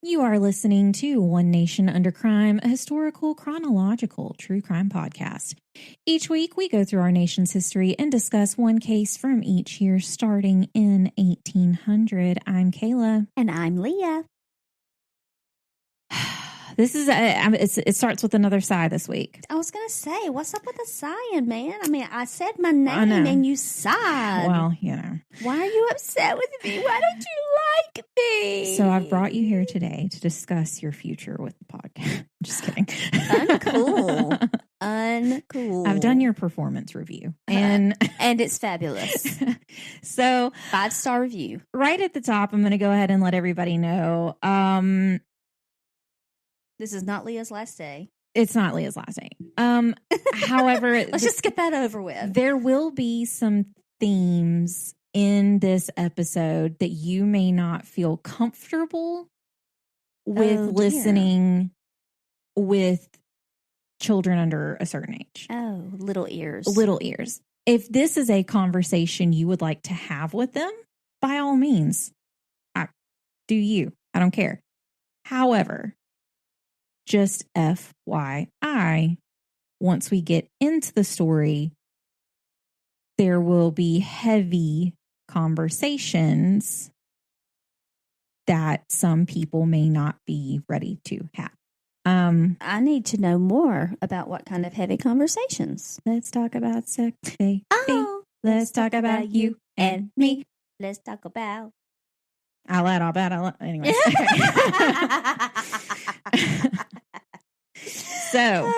You are listening to One Nation Under Crime, a historical, chronological, true crime podcast. Each week, we go through our nation's history and discuss one case from each year, starting in 1800. I'm Kayla. And I'm Leah. This is, it starts with another sigh this week. I was going to say, what's up with the sighing, man? I mean, I said my name and you sighed. Well, you know. Why are you upset with me? Why don't you like me? So I've brought you here today to discuss your future with the podcast. Just kidding. Uncool. Uncool. I've done your performance review. And it's fabulous. So 5-star review. Right at the top, I'm going to go ahead and let everybody know. This is not Leah's last day. It's not Leah's last day. However, let's just get that over with. There will be some themes in this episode that you may not feel comfortable with listening with children under a certain age. Oh, little ears. Little ears. If this is a conversation you would like to have with them, by all means, do you. I don't care. However, just FYI, once we get into the story, there will be heavy conversations that some people may not be ready to have. I need to know more about what kind of heavy conversations. Let's talk about sex, baby. Oh, let's talk about you and me. Let's talk about. Anyway. So,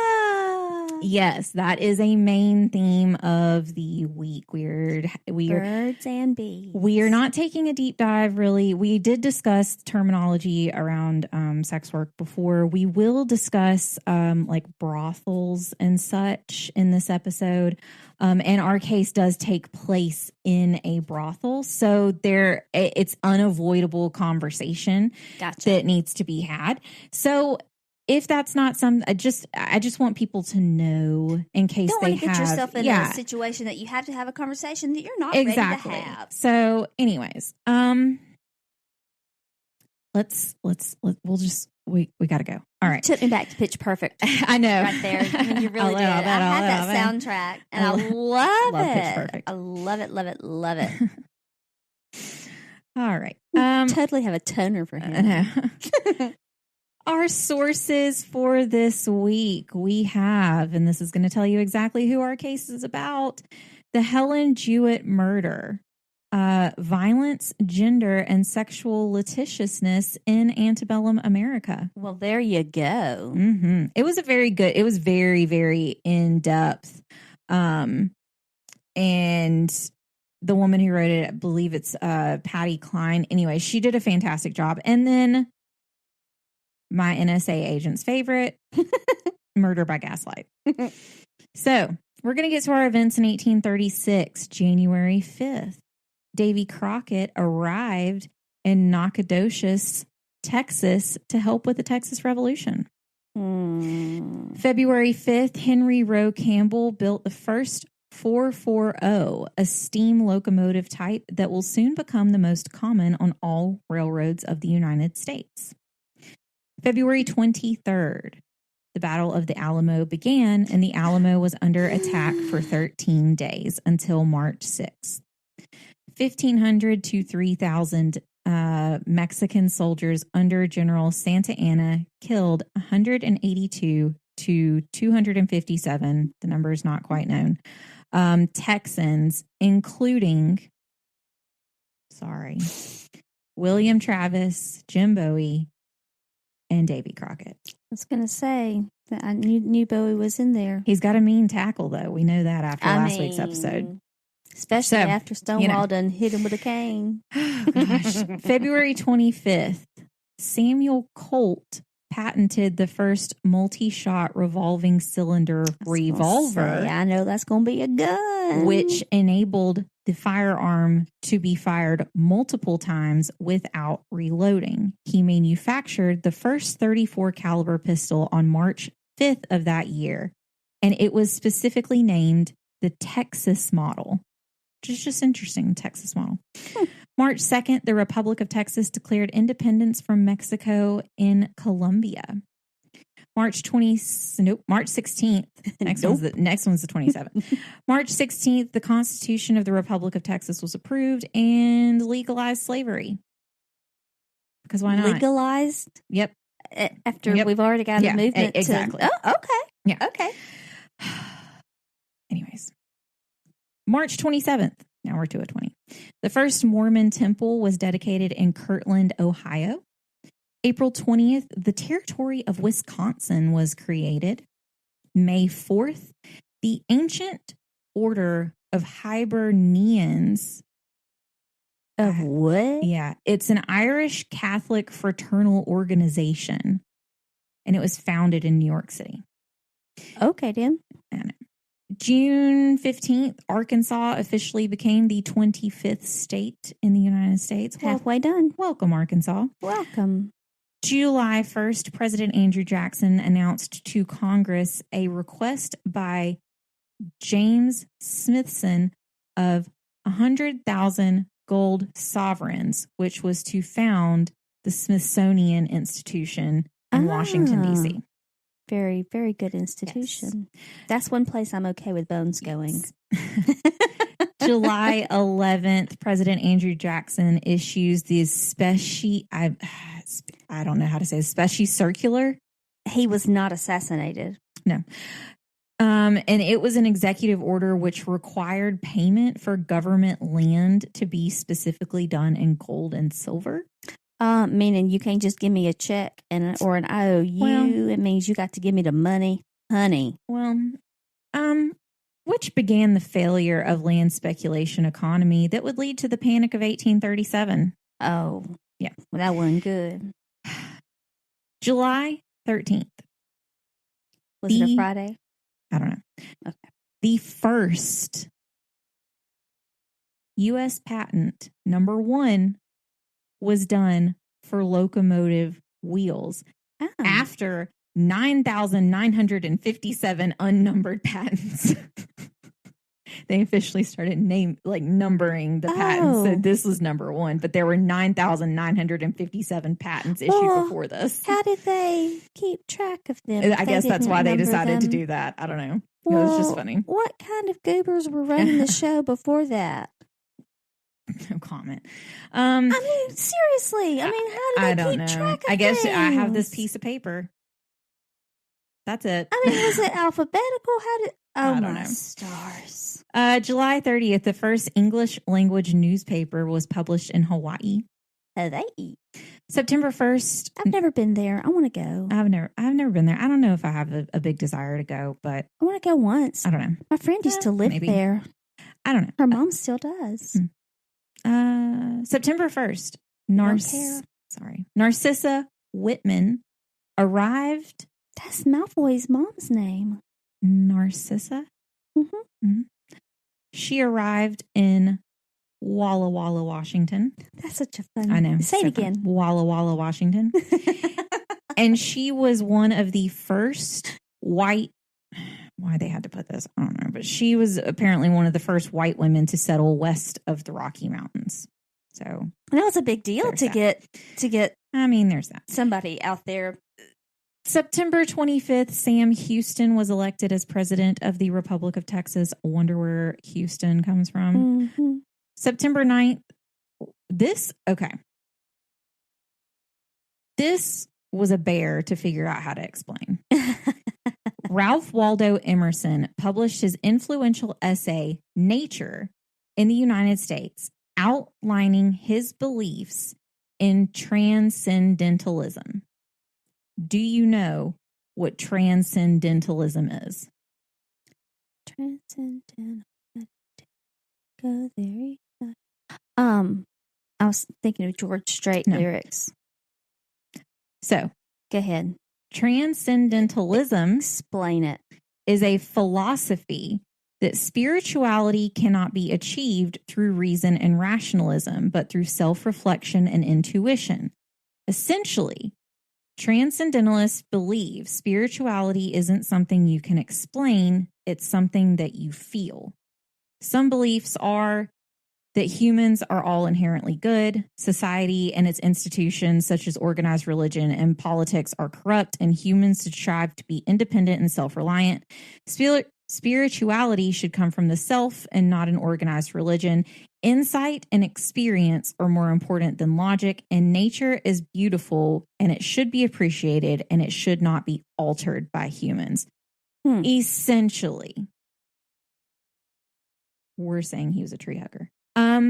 yes, that is a main theme of the week. Birds and bees. We are not taking a deep dive, really. We did discuss terminology around sex work before. We will discuss like brothels and such in this episode. And our case does take place in a brothel. So it's unavoidable conversation that needs to be had. So if that's not I just want people to know in case don't they want to get yourself in a situation that you have to have a conversation that you're not ready to have. So, anyways, we got to go. All right. Took me back to Pitch Perfect. I know. Right there. You really did. I had that soundtrack and I love it. Pitch Perfect. I love it, love it, love it. All right. Totally have a toner for him. Our sources for this week, we have, and this is going to tell you exactly who our case is about, the Helen Jewett murder, violence, gender, and sexual licentiousness in Antebellum America. Well, there you go. Mm-hmm. It was very, very in-depth. And the woman who wrote it, I believe it's Patty Klein. Anyway, she did a fantastic job. And then my NSA agent's favorite, Murder by Gaslight. So we're going to get to our events in 1836, January 5th. Davy Crockett arrived in Nacogdoches, Texas, to help with the Texas Revolution. February 5th, Henry Rowe Campbell built the first 440, a steam locomotive type that will soon become the most common on all railroads of the United States. February 23rd, the Battle of the Alamo began, and the Alamo was under attack for 13 days until March 6th. 1,500 to 3,000 Mexican soldiers under General Santa Anna killed 182 to 257, the number is not quite known, Texans, including, William Travis, Jim Bowie, and Davy Crockett. I was going to say that I knew Bowie was in there. He's got a mean tackle, though. We know that after last week's episode. Especially after Stonewall done hit him with a cane. Oh, gosh. February 25th, Samuel Colt patented the first multi-shot revolving cylinder revolver. I know that's going to be a gun. Which enabled the firearm to be fired multiple times without reloading. He manufactured the first .34 caliber pistol on March 5th of that year, and it was specifically named the Texas model, which is just interesting, Texas model. March 2nd, the Republic of Texas declared independence from Mexico in Colombia. March 16th. Next one's the 27th. March 16th, the Constitution of the Republic of Texas was approved and legalized slavery. Because why not? Legalized? Yep. After we've already got a movement. Exactly. Oh, okay. Yeah. Okay. Anyways. March 27th. Now we're to a 20. The first Mormon temple was dedicated in Kirtland, Ohio. April 20th, the territory of Wisconsin was created. May 4th, the ancient order of Hibernians. Of what? Yeah, it's an Irish Catholic fraternal organization, and it was founded in New York City. Okay, then. June 15th, Arkansas officially became the 25th state in the United States. Halfway done. Welcome, Arkansas. Welcome. July 1st, President Andrew Jackson announced to Congress a request by James Smithson of 100,000 gold sovereigns, which was to found the Smithsonian Institution in Washington, D.C. Very, very good institution. Yes. That's one place I'm okay with bones going. Yes. July 11th, President Andrew Jackson issues the I don't know how to say specie circular. He was not assassinated. No. And it was an executive order which required payment for government land to be specifically done in gold and silver. Meaning you can't just give me a check or an IOU. Well, it means you got to give me the money, honey. Well, which began the failure of land speculation economy that would lead to the Panic of 1837. Oh, yeah. Well, that wasn't good. July 13th. Was it a Friday? I don't know. Okay. The first U.S. patent, number 1, was done for locomotive wheels after 9,957 unnumbered patents. They officially started numbering the patents. So this was number 1, but there were 9,957 patents issued before this. How did they keep track of them? I guess that's why they decided to do that. I don't know. Well, it was just funny. What kind of goobers were running the show before that? No comment. I mean, seriously. I mean, how do they keep track of I guess things? I have this piece of paper. That's it. I mean, was it alphabetical? I don't know. Stars. July 30th, the first English language newspaper was published in Hawaii. How they eat. September 1st. I've never been there. I want to go. I've never been there. I don't know if I have a big desire to go, but I want to go once. I don't know. My friend used to live there. I don't know. Her mom still does. September 1st. Narcissa Whitman arrived. That's Malfoy's mom's name. Narcissa? Mm-hmm. Mm-hmm. She arrived in Walla Walla, Washington. That's such a fun. I know. Say it again. Walla Walla, Washington. And she was one of the first white. Why they had to put this, I don't know. But she was apparently one of the first white women to settle west of the Rocky Mountains. So that was a big deal to get. I mean, there's that. Somebody out there. September 25th, Sam Houston was elected as president of the Republic of Texas. I wonder where Houston comes from. Mm-hmm. September 9th. This was a bear to figure out how to explain. Ralph Waldo Emerson published his influential essay, Nature, in the United States, outlining his beliefs in Transcendentalism. Do you know what Transcendentalism is? Transcendental. Go there. I was thinking of George Strait lyrics. So, go ahead. Transcendentalism, explain it, is a philosophy that spirituality cannot be achieved through reason and rationalism, but through self-reflection and intuition. Essentially, Transcendentalists believe spirituality isn't something you can explain, it's something that you feel. Some beliefs are that humans are all inherently good, society and its institutions, such as organized religion and politics, are corrupt, and humans should strive to be independent and self-reliant. Spirituality should come from the self and not an organized religion. Insight and experience are more important than logic, and nature is beautiful, and it should be appreciated, and it should not be altered by humans. Essentially, we're saying he was a tree hugger. Let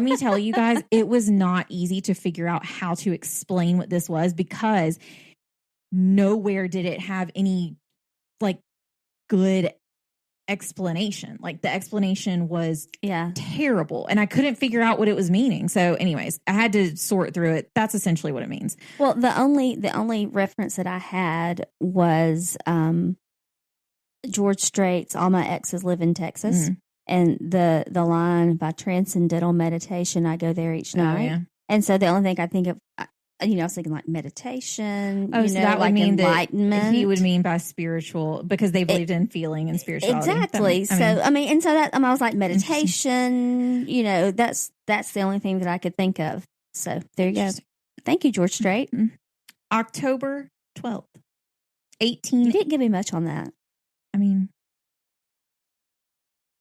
me tell you guys, it was not easy to figure out how to explain what this was, because nowhere did it have any like good explanation. Like the explanation was terrible, and I couldn't figure out what it was meaning. So anyways, I had to sort through it. That's essentially what it means. Well, the only reference that I had was George Strait's "All My Exes Live in Texas," and the line by Transcendental Meditation, "I go there each night." Yeah. And so the only thing I think of, I was thinking like meditation. Oh, so that would mean enlightenment. That he would mean by spiritual, because they believed in feeling and spirituality. Exactly. I was like meditation. That's the only thing that I could think of. So there you go. Thank you, George Strait. October 12th, You didn't give me much on that.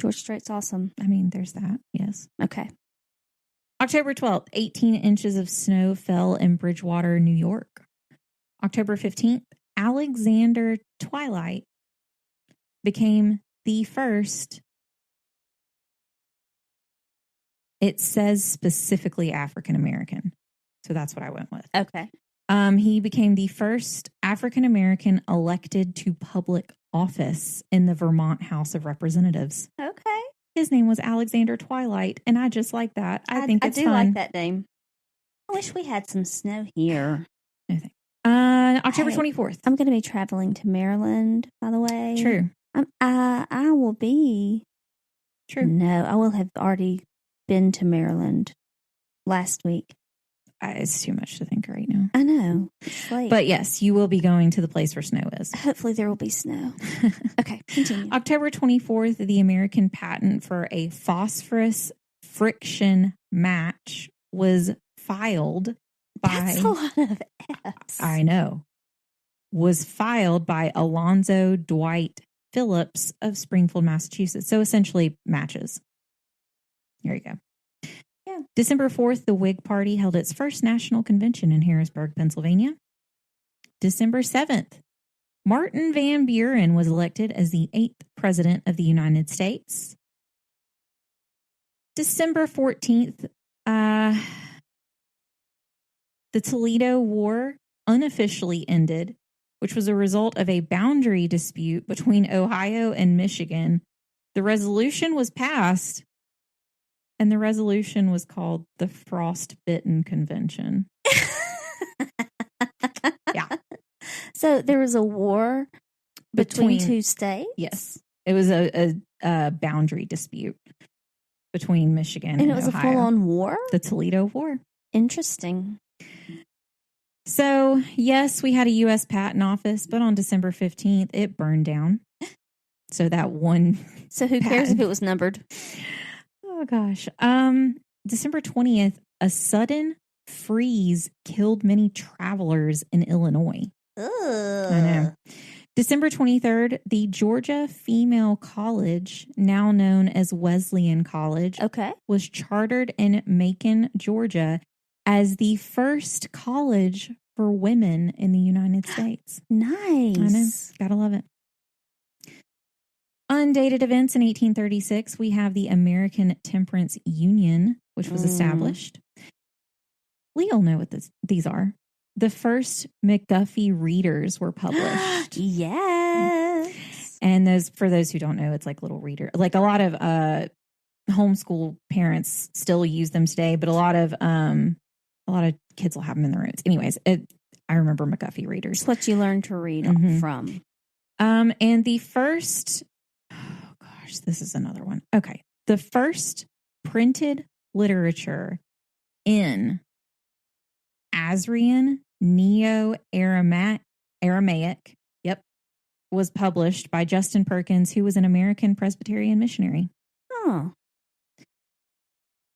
George Strait's awesome. There's that. Yes. Okay. October 12th, 18 inches of snow fell in Bridgewater, New York. October 15th, Alexander Twilight became the first. It says specifically African American. So that's what I went with. Okay. He became the first African American elected to public office in the Vermont House of Representatives. Okay. His name was Alexander Twilight, and I just like that. I think it's fun. I do like that name. I wish we had some snow here. October 24th. I'm going to be traveling to Maryland, by the way. True. I will be. True. No, I will have already been to Maryland last week. It's too much to think right now. I know. It's late. But yes, you will be going to the place where snow is. Hopefully there will be snow. Okay, continue. October 24th, the American patent for a phosphorus friction match was filed by... That's a lot of F's. I know. Was filed by Alonzo Dwight Phillips of Springfield, Massachusetts. So essentially matches. Here you go. Yeah. December 4th, the Whig Party held its first national convention in Harrisburg, Pennsylvania. December 7th, Martin Van Buren was elected as the 8th President of the United States. December 14th, the Toledo War unofficially ended, which was a result of a boundary dispute between Ohio and Michigan. The resolution was passed, and the resolution was called the Frostbitten Convention. Yeah. So there was a war between two states? Yes. It was a boundary dispute between Michigan and Ohio. And it was a full-on war? The Toledo War. Interesting. So, yes, we had a U.S. Patent Office, but on December 15th, it burned down. So that one. So who cares if it was numbered? Oh, gosh. December 20th, a sudden freeze killed many travelers in Illinois. Ugh. I know. December 23rd, the Georgia Female College, now known as Wesleyan College, was chartered in Macon, Georgia, as the first college for women in the United States. Nice. I know. Gotta love it. Undated events in 1836, we have the American Temperance Union, which was established. Leo'll know what these are. The first McGuffey readers were published. Yes. And those, for those who don't know, it's like little reader. Like a lot of homeschool parents still use them today, but a lot of kids will have them in their rooms. Anyways, I remember McGuffey readers. It's what you learn to read from. And the first, this is another one. Okay. The first printed literature in Assyrian Neo-Aramaic, was published by Justin Perkins, who was an American Presbyterian missionary. Oh.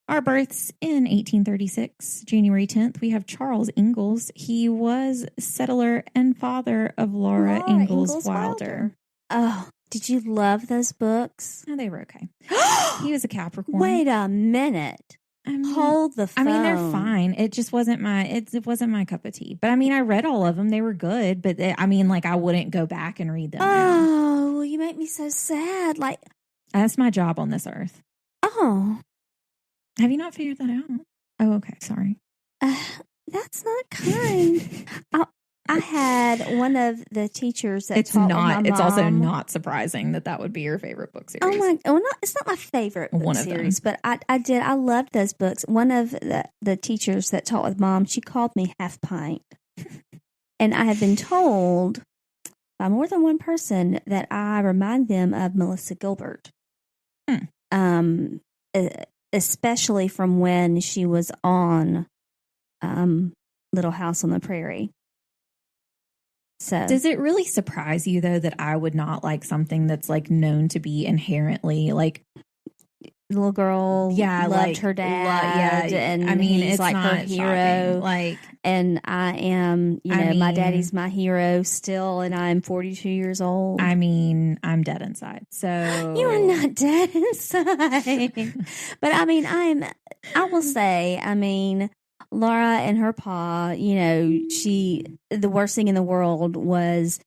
Our births in 1836, January 10th, we have Charles Ingalls. He was settler and father of Laura Ingalls Wilder. Oh, did you love those books? Oh, they were okay. He was a Capricorn. Wait a minute. Hold the phone. I mean, they're fine. It just wasn't it wasn't my cup of tea. But I mean, I read all of them. They were good. But I wouldn't go back and read them. Oh, you make me so sad. Like, that's my job on this earth. Oh. Have you not figured that out? Oh, okay. Sorry. That's not kind. I had one of the teachers that it's also not surprising that would be your favorite book series. Oh my! Well, it's not my favorite book series, but I loved those books. One of the teachers that taught with Mom, she called me Half Pint, and I have been told by more than one person that I remind them of Melissa Gilbert. Especially from when she was on Little House on the Prairie. So, does it really surprise you, though, that I would not like something that's like known to be inherently like little girl loved her dad, and I mean, he's like her hero. Like, and I am, my daddy's my hero still, and I'm 42 years old. I mean, I'm dead inside. So you are not dead inside, but I mean, I will say, I mean, Laura and her pa, the worst thing in the world was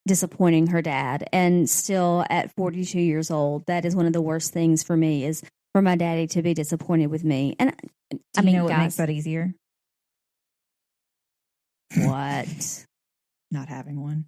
disappointing her dad. And still at 42 years old, that is one of the worst things for me, is for my daddy to be disappointed with me. And do you know what makes that easier? What? Not having one.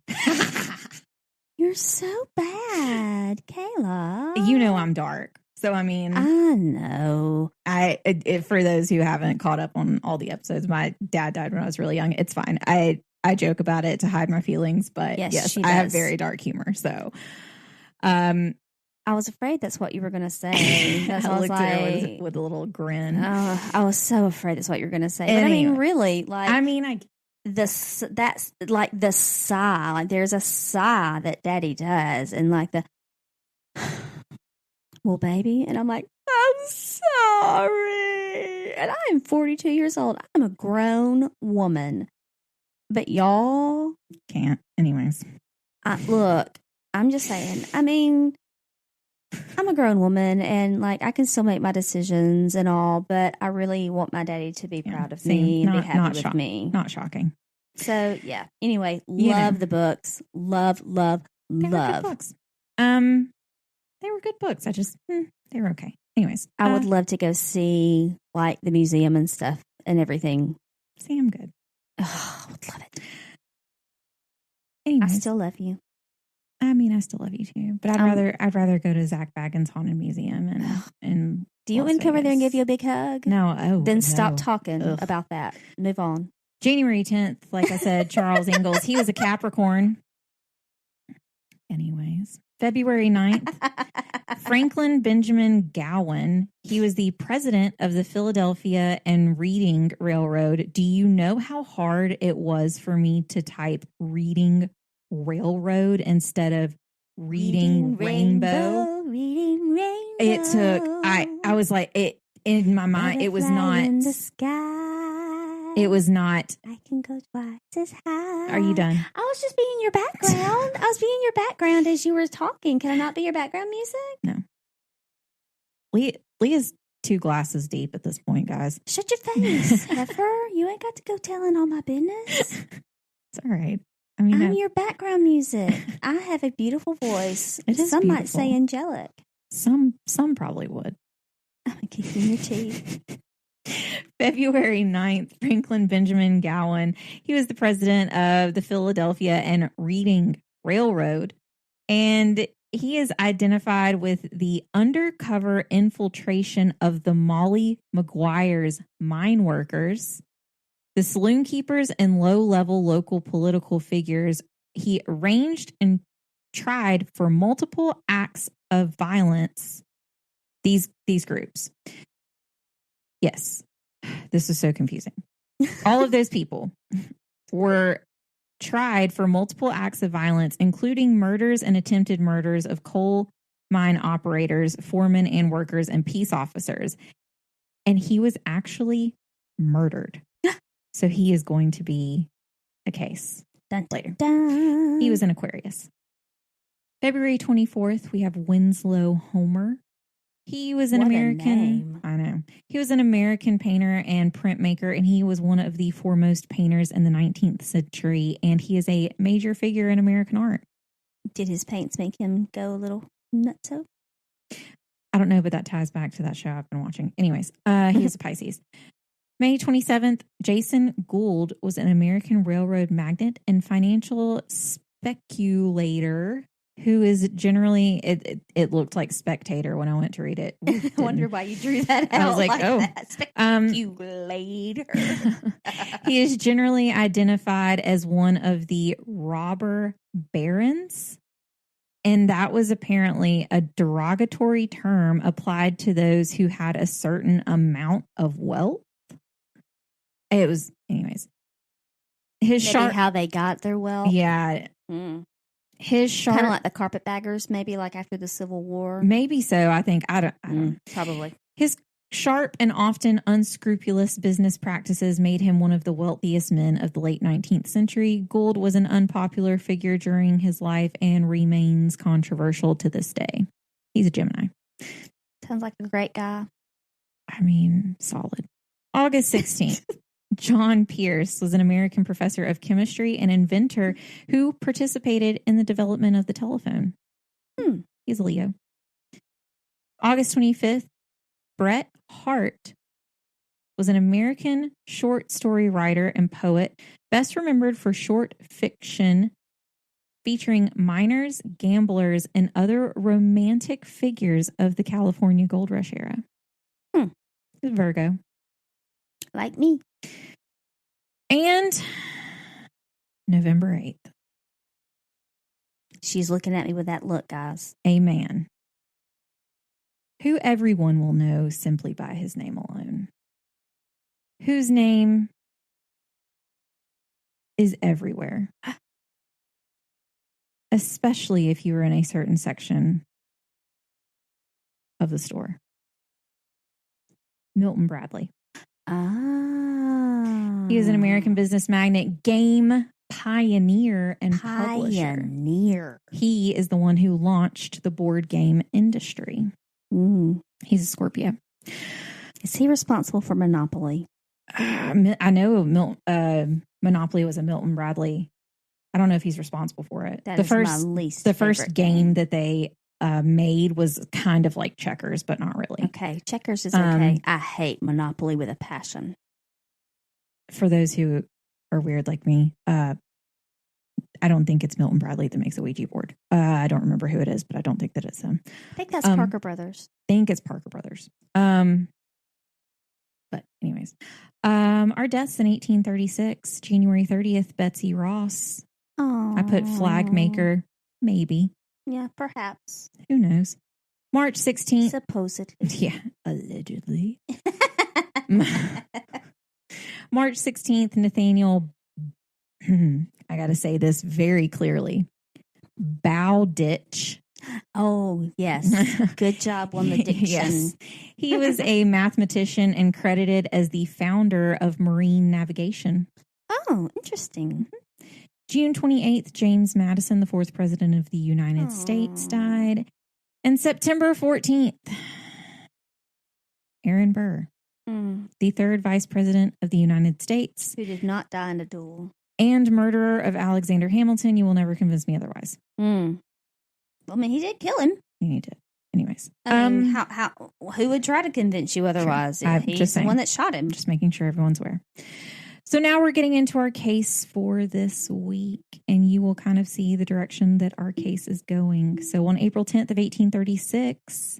You're so bad, Kayla. You know I'm dark. So, I mean, I know. For those who haven't caught up on all the episodes, my dad died when I was really young. It's fine. I joke about it to hide my feelings, but yes, I have very dark humor. So, I was afraid that's what you were going to say. That's I looked at her with a little grin. I was so afraid that's what you were going to say. Anyway, but I mean, really, like, that's like the sigh. Like, there's a sigh that Daddy does, and like the. Well, baby, and I'm like, I'm sorry, and I'm 42 years old. I'm a grown woman, but y'all can't. Anyways, look, I'm just saying. I mean, I'm a grown woman, and like I can still make my decisions and all, but I really want my daddy to be proud of me and be happy with me. Not shocking. So yeah. Anyway, love the books. Love. They were good books. They were good books. They were okay. Anyways, I would love to go see like the museum and stuff and everything. See, I'm good. Oh, I would love it. Anyways, I still love you. I mean, I still love you too, but I'd rather go to Zach Bagans' Haunted Museum and do you want me to come over there and give you a big hug? No. Then stop talking about that. Move on. January 10th, like I said, Charles Ingalls. He was a Capricorn. Anyways, February 9th, Franklin Benjamin Gowan. He was the president of the Philadelphia and Reading Railroad. Do you know how hard it was for me to type Reading Railroad instead of Reading Rainbow? Reading Rainbow. It took, I was like, it in my mind, it was not. In the sky. It was not. I can go twice as high. Are you done? I was just being your background. I was being your background as you were talking. Can I not be your background music? No. Leah's 2 glasses deep at this point, guys. Shut your face, heifer. You ain't got to go telling all my business. It's all right. I mean, I'm your background music. I have a beautiful voice. Some might say angelic. Some probably would. I'm going to kick you in your teeth. February 9th, Franklin Benjamin Gowan. He was the president of the Philadelphia and Reading Railroad. And he is identified with the undercover infiltration of the Molly Maguire's mine workers, the saloon keepers, and low-level local political figures. He arranged and tried for multiple acts of violence. These groups. Yes, this is so confusing. All of those people were tried for multiple acts of violence, including murders and attempted murders of coal mine operators, foremen and workers, and peace officers. And he was actually murdered. So he is going to be a case later. Dun. He was an Aquarius. February 24th, we have Winslow Homer. He was an What a American. name. I know. He was an American painter and printmaker, and he was one of the foremost painters in the 19th century. And he is a major figure in American art. Did his paints make him go a little nutso? I don't know, but that ties back to that show I've been watching. Anyways, he is a Pisces. May 27th, Jason Gould was an American railroad magnate and financial speculator who is generally, it looked like spectator when I went to read it. I wonder why you drew that out. I was like oh. That. Speculator. He is generally identified as one of the robber barons. And that was apparently a derogatory term applied to those who had a certain amount of wealth. It was, anyways. His maybe sharp, how they got their wealth. yeah. His sharp, kind of like the carpetbaggers, maybe like after the Civil War. maybe so. I think I don't. Probably. His sharp and often unscrupulous business practices made him one of the wealthiest men of the late 19th century. Gould was an unpopular figure during his life and remains controversial to this day. He's a Gemini. Sounds like a great guy. I mean, solid. August 16th. John Pierce was an American professor of chemistry and inventor who participated in the development of the telephone. He's a Leo. August 25th, Bret Harte was an American short story writer and poet, best remembered for short fiction featuring miners, gamblers, and other romantic figures of the California Gold Rush era. He's Virgo. Like me. And November 8th. She's looking at me with that look, guys. A man who everyone will know simply by his name alone, whose name is everywhere, especially if you were in a certain section of the store. Milton Bradley. He is an American business magnate, game pioneer, and publisher. He is the one who launched the board game industry. He's a Scorpio. Is he responsible for Monopoly? I know Monopoly was a Milton Bradley. I don't know if he's responsible for it. That is my least The first favorite game that they made was kind of like checkers, but not really. Okay, checkers is okay. I hate Monopoly with a passion. For those who are weird like me, I don't think it's Milton Bradley that makes a Ouija board. I don't remember who it is, but I don't think that it's them. I think that's Parker Brothers. I think it's Parker Brothers. But anyways, our deaths in 1836, January 30th, Betsy Ross. Oh, I put flag maker, maybe. Yeah, perhaps. Who knows? March 16th. Supposedly. Yeah, allegedly. March 16th, Nathaniel, I got to say this very clearly, Bowditch. Oh, yes. Good job on the diction. Yes. He was a mathematician and credited as the founder of marine navigation. Oh, interesting. June 28th, James Madison, the fourth president of the United States, died. And September 14th, Aaron Burr, the third vice president of the United States. Who did not die in a duel. And murderer of Alexander Hamilton. You will never convince me otherwise. I mean, he did kill him. He did. Anyways. I mean, who would try to convince you otherwise? Sure. He's the one that shot him. Just making sure everyone's aware. So now we're getting into our case for this week, and you will kind of see the direction that our case is going. So on April 10th of 1836,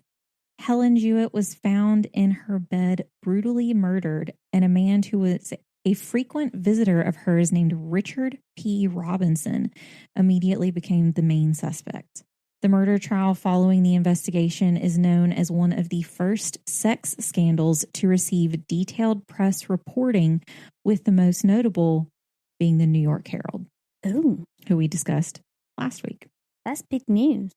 Helen Jewett was found in her bed, brutally murdered, and a man who was a frequent visitor of hers named Richard P. Robinson immediately became the main suspect. The murder trial following the investigation is known as one of the first sex scandals to receive detailed press reporting, with the most notable being the New York Herald, who we discussed last week. That's big news.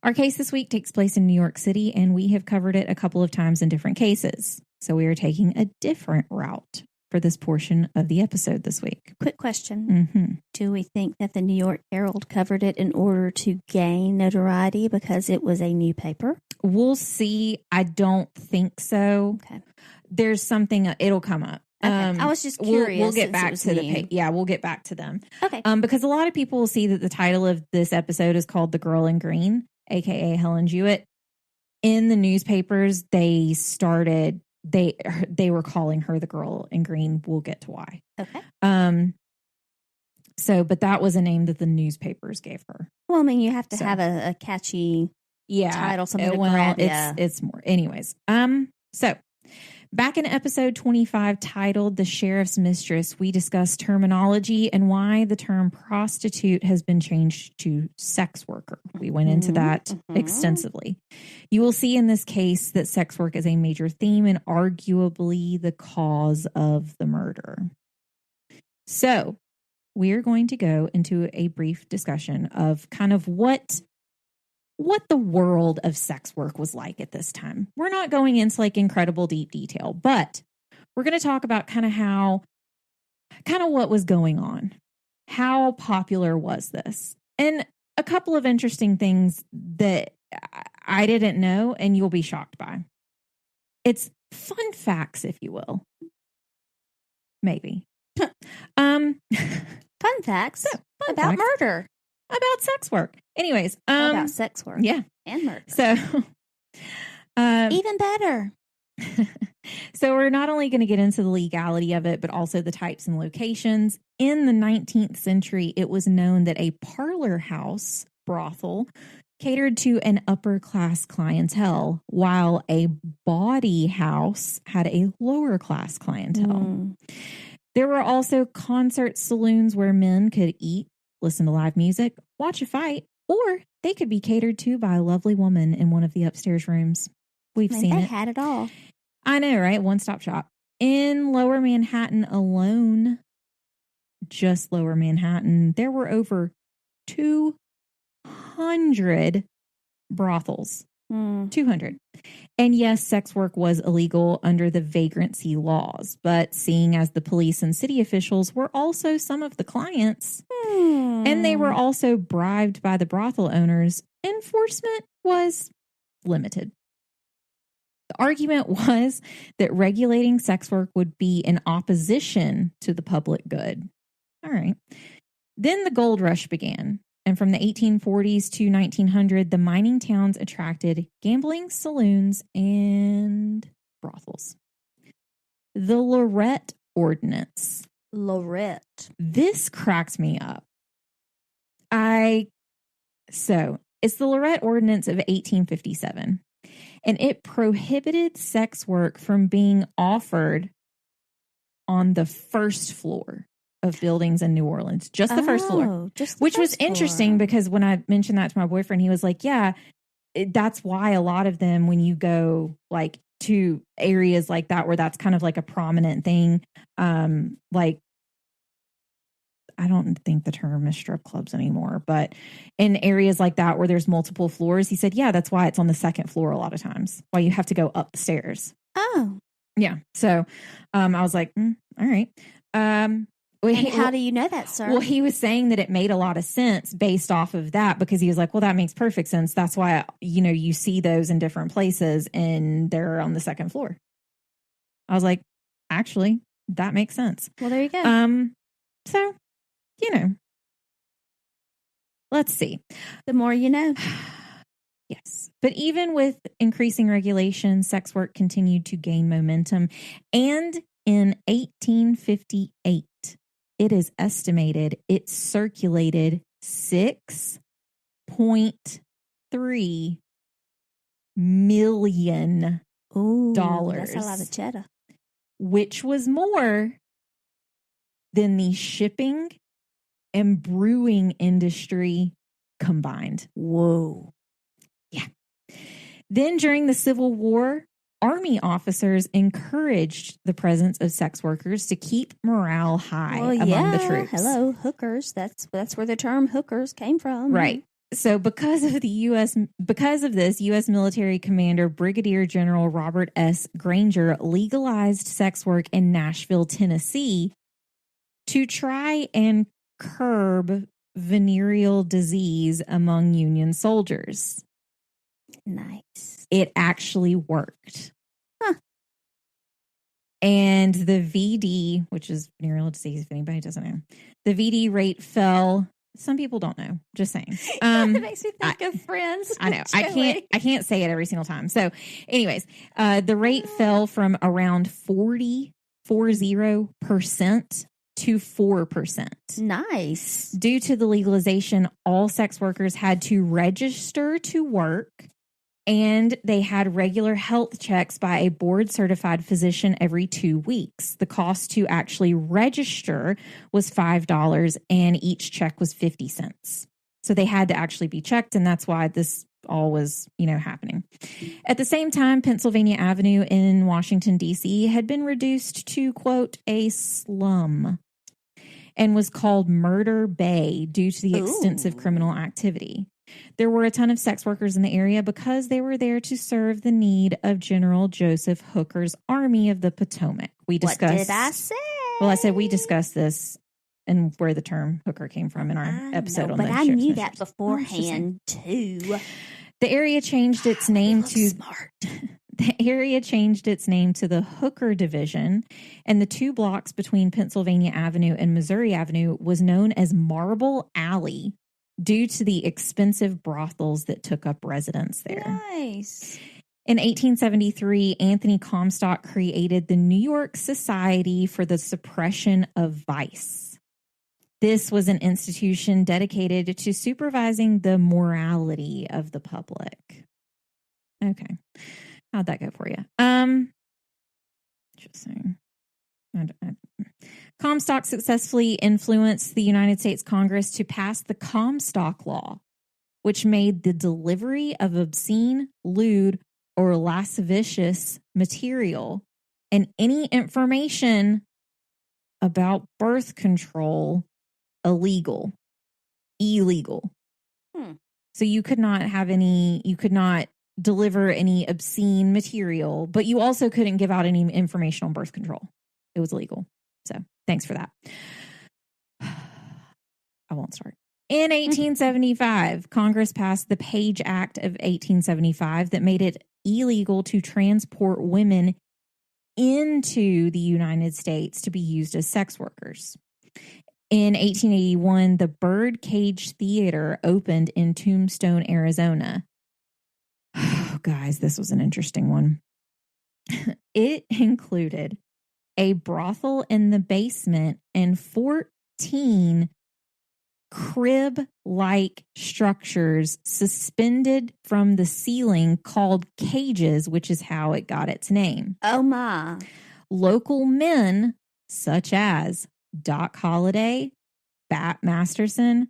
Our case this week takes place in New York City, and we have covered it a couple of times in different cases. So we are taking a different route for this portion of the episode this week. Quick question. Do we think that the New York Herald covered it in order to gain notoriety because it was a new paper? We'll see. I don't think so. Okay. There's something, it'll come up. Okay. I was just curious. We'll get back to we'll get back to them. Okay. Because a lot of people will see that the title of this episode is called The Girl in Green, aka Helen Jewett. In the newspapers, they were calling her the Girl in Green. We'll get to why. Okay. But that was a name that the newspapers gave her. Well, I mean, you have to have a catchy title, something to grab. It's more. Anyways, so back in episode 25, titled The Sheriff's Mistress, we discussed terminology and why the term prostitute has been changed to sex worker. We went into that extensively. You will see in this case that sex work is a major theme and arguably the cause of the murder. So we are going to go into a brief discussion of kind of what the world of sex work was like at this time. We're not going into like incredible deep detail, but we're going to talk about kind of what was going on. How popular was this? And a couple of interesting things that I didn't know and you'll be shocked by. It's fun facts, if you will. Maybe. Fun facts about murder. About sex work. Anyways. About sex work. Yeah. And murder. So. Even better. So we're not only going to get into the legality of it, but also the types and locations. In the 19th century, it was known that a parlor house brothel catered to an upper class clientele, while a bawdy house had a lower class clientele. There were also concert saloons where men could eat, listen to live music, watch a fight, or they could be catered to by a lovely woman in one of the upstairs rooms. We've seen it. They had it all. I know, right? One-stop shop. In Lower Manhattan alone, just Lower Manhattan, there were over 200 brothels. 200. And yes, sex work was illegal under the vagrancy laws, but seeing as the police and city officials were also some of the clients, and they were also bribed by the brothel owners, enforcement was limited. The argument was that regulating sex work would be in opposition to the public good. All right. Then the gold rush began. And from the 1840s to 1900, the mining towns attracted gambling, saloons, and brothels. The Lorette Ordinance. Lorette. This cracks me up. So it's the Lorette Ordinance of 1857. And it prohibited sex work from being offered on the first floor of buildings in New Orleans, just the first floor, which was interesting because when I mentioned that to my boyfriend, he was like, yeah, that's why a lot of them, when you go like to areas like that, where that's kind of like a prominent thing, like, I don't think the term is strip clubs anymore, but in areas like that where there's multiple floors, he said, yeah, that's why it's on the second floor a lot of times, why you have to go up the stairs. Oh, yeah. So, I was like, all right. How do you know that, sir? Well, he was saying that it made a lot of sense based off of that, because he was like, well, that makes perfect sense. That's why, you see those in different places and they're on the second floor. I was like, actually, that makes sense. Well, there you go. So, let's see. The more you know. Yes. But even with increasing regulation, sex work continued to gain momentum. And in 1858, it is estimated it circulated $6.3 million. Ooh, that's a lot of cheddar. Which was more than the shipping and brewing industry combined. Whoa. Yeah. Then during the Civil War, Army officers encouraged the presence of sex workers to keep morale high among the troops. Hello, hookers. That's where the term hookers came from. Right. So because of this, U.S. military commander Brigadier General Robert S. Granger legalized sex work in Nashville, Tennessee, to try and curb venereal disease among Union soldiers. Nice. It actually worked. Huh. And the VD, which is venereal disease, if anybody doesn't know, the VD rate fell. Some people don't know. Just saying. It makes me think of Friends. I know. I can't say it every single time. So, anyways, the rate fell from around 40% to 4%. Nice. Due to the legalization, all sex workers had to register to work, and they had regular health checks by a board-certified physician every 2 weeks. The cost to actually register was $5, and each check was 50 cents. So they had to actually be checked, and that's why this all was, happening. At the same time, Pennsylvania Avenue in Washington, D.C. had been reduced to, quote, a slum, and was called Murder Bay due to the extensive criminal activity. There were a ton of sex workers in the area because they were there to serve the need of General Joseph Hooker's Army of the Potomac. What did I say? Well, I said we discussed this and where the term hooker came from in our episode on the but I knew that beforehand too. The area changed its name to smart. The area changed its name to the Hooker Division, and the 2 blocks between Pennsylvania Avenue and Missouri Avenue was known as Marble Alley due to the expensive brothels that took up residence there. Nice. In 1873, Anthony Comstock created the New York Society for the Suppression of Vice. This was an institution dedicated to supervising the morality of the public. Okay. How'd that go for you? Interesting. Comstock successfully influenced the United States Congress to pass the Comstock Law, which made the delivery of obscene, lewd, or lascivious material and any information about birth control illegal. So you could not deliver any obscene material, but you also couldn't give out any information on birth control. It was illegal. So thanks for that. I won't start. In 1875, Congress passed the Page Act of 1875 that made it illegal to transport women into the United States to be used as sex workers. In 1881, the Birdcage Theater opened in Tombstone, Arizona. Oh, guys, this was an interesting one. It included a brothel in the basement and 14 crib-like structures suspended from the ceiling called cages, which is how it got its name. Oh, my. Local men, such as Doc Holliday, Bat Masterson,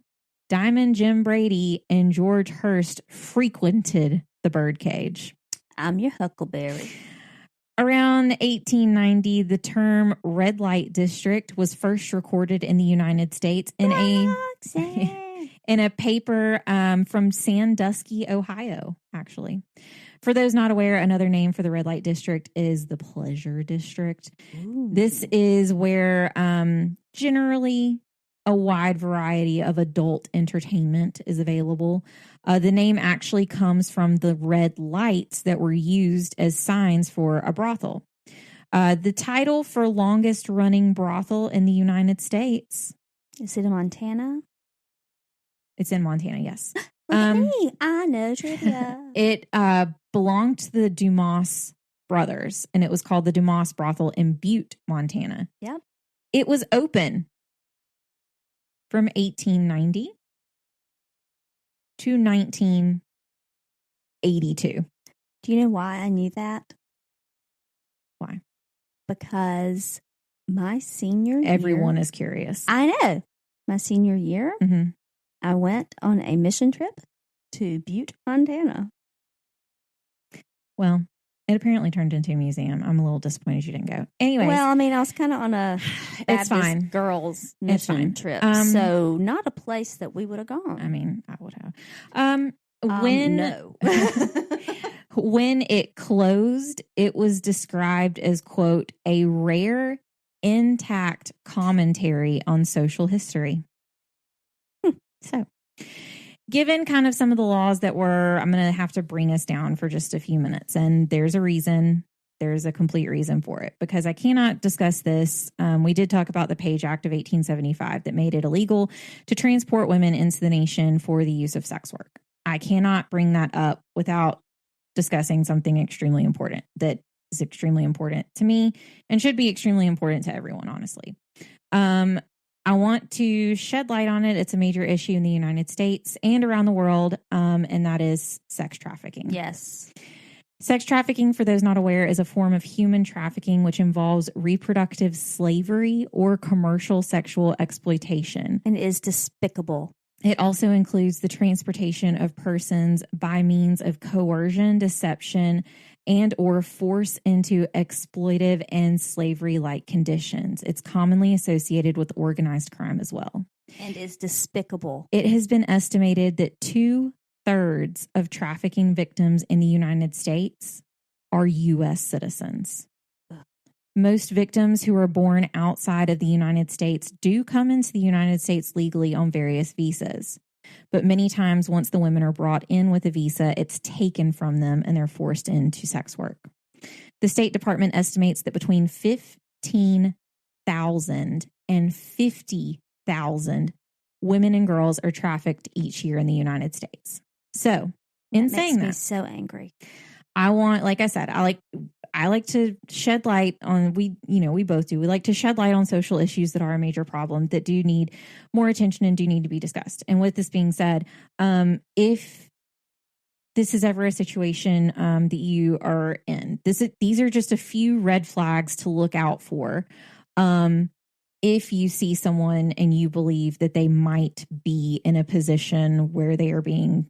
Diamond Jim Brady, and George Hurst, frequented the birdcage. I'm your huckleberry. Around 1890, the term red light district was first recorded in the United States in a paper from Sandusky, Ohio, actually. For those not aware, another name for the red light district is the pleasure district. Ooh. This is where generally a wide variety of adult entertainment is available. The name actually comes from the red lights that were used as signs for a brothel. The title for longest running brothel in the United States. Is it in Montana? It's in Montana, yes. Hey, I know trivia. It belonged to the Dumas brothers, and it was called the Dumas Brothel in Butte, Montana. Yep. It was open from 1890 to 1982. Do you know why I knew that? Why? Because my senior year... Everyone is curious. I know. My senior year, I went on a mission trip to Butte, Montana. Well, It apparently turned into a museum. I'm a little disappointed you didn't go. Anyways. Well, I mean, I was kind of on a It's fine. Baptist girls mission trip, so not a place that we would have gone. I mean, I would have. No. When it closed, it was described as, quote, a rare, intact commentary on social history. So, given kind of some of the laws that were, I'm going to have to bring us down for just a few minutes. And there's a reason. There's a complete reason for it, because I cannot discuss this. We did talk about the Page Act of 1875 that made it illegal to transport women into the nation for the use of sex work. I cannot bring that up without discussing something extremely important that is extremely important to me and should be extremely important to everyone, honestly. I want to shed light on it. It's a major issue in the United States and around the world, and that is sex trafficking. Yes. Sex trafficking, for those not aware, is a form of human trafficking which involves reproductive slavery or commercial sexual exploitation. And is despicable. It also includes the transportation of persons by means of coercion, deception, and or force into exploitive and slavery-like conditions. It's commonly associated with organized crime as well. And is despicable. It has been estimated that 2/3 of trafficking victims in the United States are U.S. citizens. Most victims who are born outside of the United States do come into the United States legally on various visas. But many times, once the women are brought in with a visa, it's taken from them and they're forced into sex work. The State Department estimates that between 15,000 and 50,000 women and girls are trafficked each year in the United States. So, in saying that, makes me so angry. I want, like I said, I like to shed light on, we both do. We like to shed light on social issues that are a major problem, that do need more attention and do need to be discussed. And with this being said, if this is ever a situation that you are in, these are just a few red flags to look out for. If you see someone and you believe that they might be in a position where they are being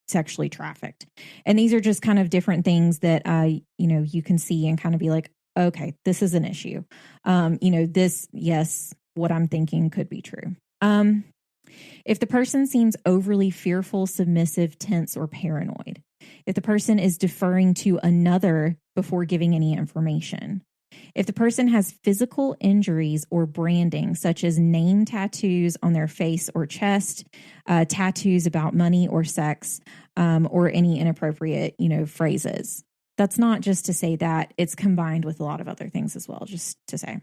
sexually trafficked. And these are just kind of different things that, you can see and kind of be like, okay, this is an issue. What I'm thinking could be true. If the person seems overly fearful, submissive, tense, or paranoid, if the person is deferring to another before giving any information, if the person has physical injuries or branding, such as name tattoos on their face or chest, tattoos about money or sex, or any inappropriate, phrases. That's not just to say that. It's combined with a lot of other things as well, just to say.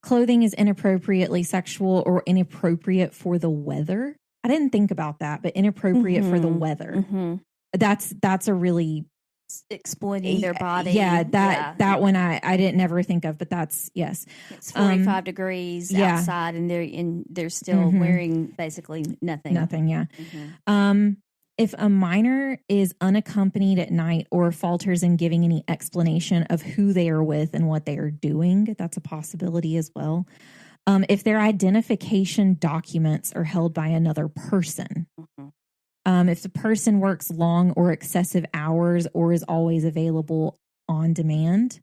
Clothing is inappropriately sexual or inappropriate for the weather. I didn't think about that, but inappropriate for the weather. Mm-hmm. That's a really... exploiting their body. That one I didn't never think of, but that's, yes. It's 45 degrees outside and they're still wearing basically nothing. Nothing, yeah. Mm-hmm. If a minor is unaccompanied at night or falters in giving any explanation of who they are with and what they are doing, that's a possibility as well. If their identification documents are held by another person. Mm-hmm. If the person works long or excessive hours or is always available on demand.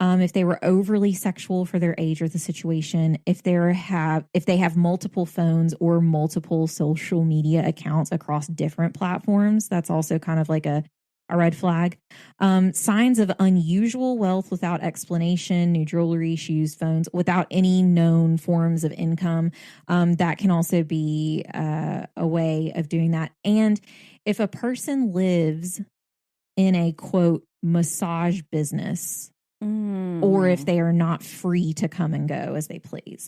If they were overly sexual for their age or the situation, if they have multiple phones or multiple social media accounts across different platforms, that's also kind of like a red flag. Signs of unusual wealth without explanation, new jewelry, shoes, phones, without any known forms of income. That can also be a way of doing that. And if a person lives in a, quote, massage business, or if they are not free to come and go as they please.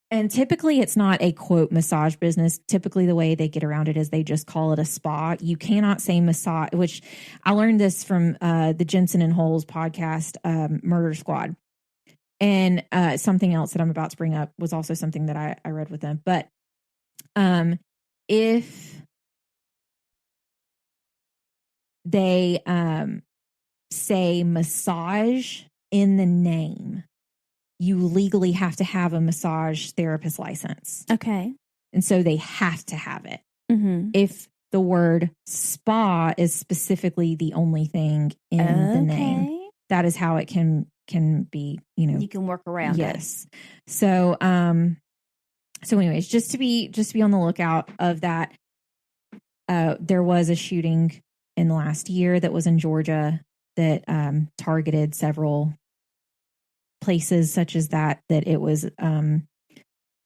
And typically it's not a, quote, massage business. Typically the way they get around it is they just call it a spa. You cannot say massage, which I learned this from the Jensen and Holes podcast, Murder Squad. And something else that I'm about to bring up was also something that I read with them. But if they say massage in the name, you legally have to have a massage therapist license. Okay. And so they have to have it. Mm-hmm. If the word spa is specifically the only thing in the name. That is how it can be, you can work around it. Yes. So, anyways, just to be on the lookout of that. There was a shooting in the last year that was in Georgia that targeted several places such as that it was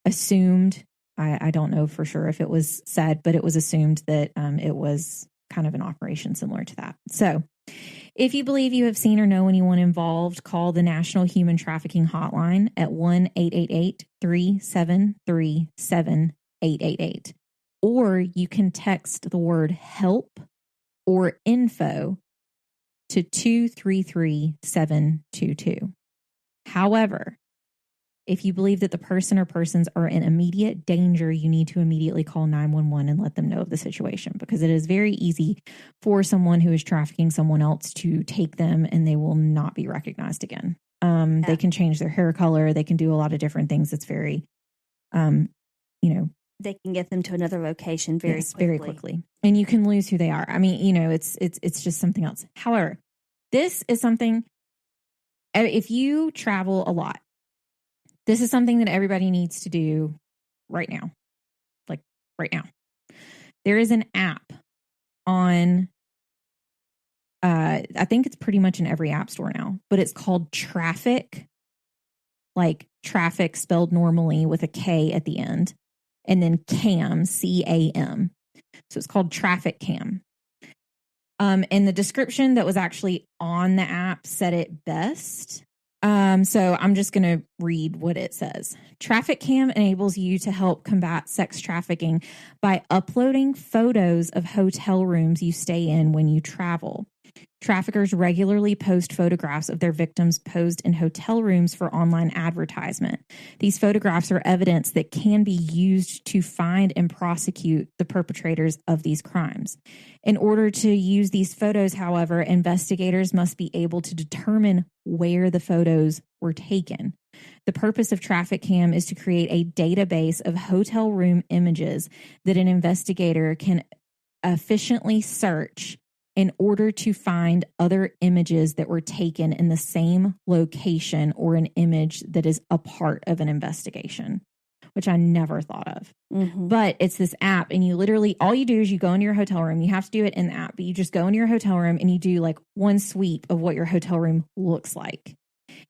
assumed. I don't know for sure if it was said, but it was assumed that it was kind of an operation similar to that. So if you believe you have seen or know anyone involved, call the National Human Trafficking Hotline at 1-888-373-7888. Or you can text the word help or info to 233-722. However, if you believe that the person or persons are in immediate danger, you need to immediately call 911 and let them know of the situation, because it is very easy for someone who is trafficking someone else to take them and they will not be recognized again. They can change their hair color. They can do a lot of different things. It's very, they can get them to another location very quickly. And you can lose who they are. I mean, it's just something else. However, this is something, if you travel a lot, this is something that everybody needs to do right now. Like right now. There is an app on, I think it's pretty much in every app store now, but it's called Traffic, like traffic spelled normally with a K at the end, and then Cam, C-A-M. So it's called Traffic Cam. And the description that was actually on the app said it best. So I'm just going to read what it says. Traffic Cam enables you to help combat sex trafficking by uploading photos of hotel rooms you stay in when you travel. Traffickers regularly post photographs of their victims posed in hotel rooms for online advertisement. These photographs are evidence that can be used to find and prosecute the perpetrators of these crimes. In order to use these photos, however, investigators must be able to determine where the photos were taken. The purpose of Traffic Cam is to create a database of hotel room images that an investigator can efficiently search in order to find other images that were taken in the same location or an image that is a part of an investigation, which I never thought of. Mm-hmm. But it's this app, and you literally, all you do is you go into your hotel room. You have to do it in the app, but you just go into your hotel room and you do like one sweep of what your hotel room looks like.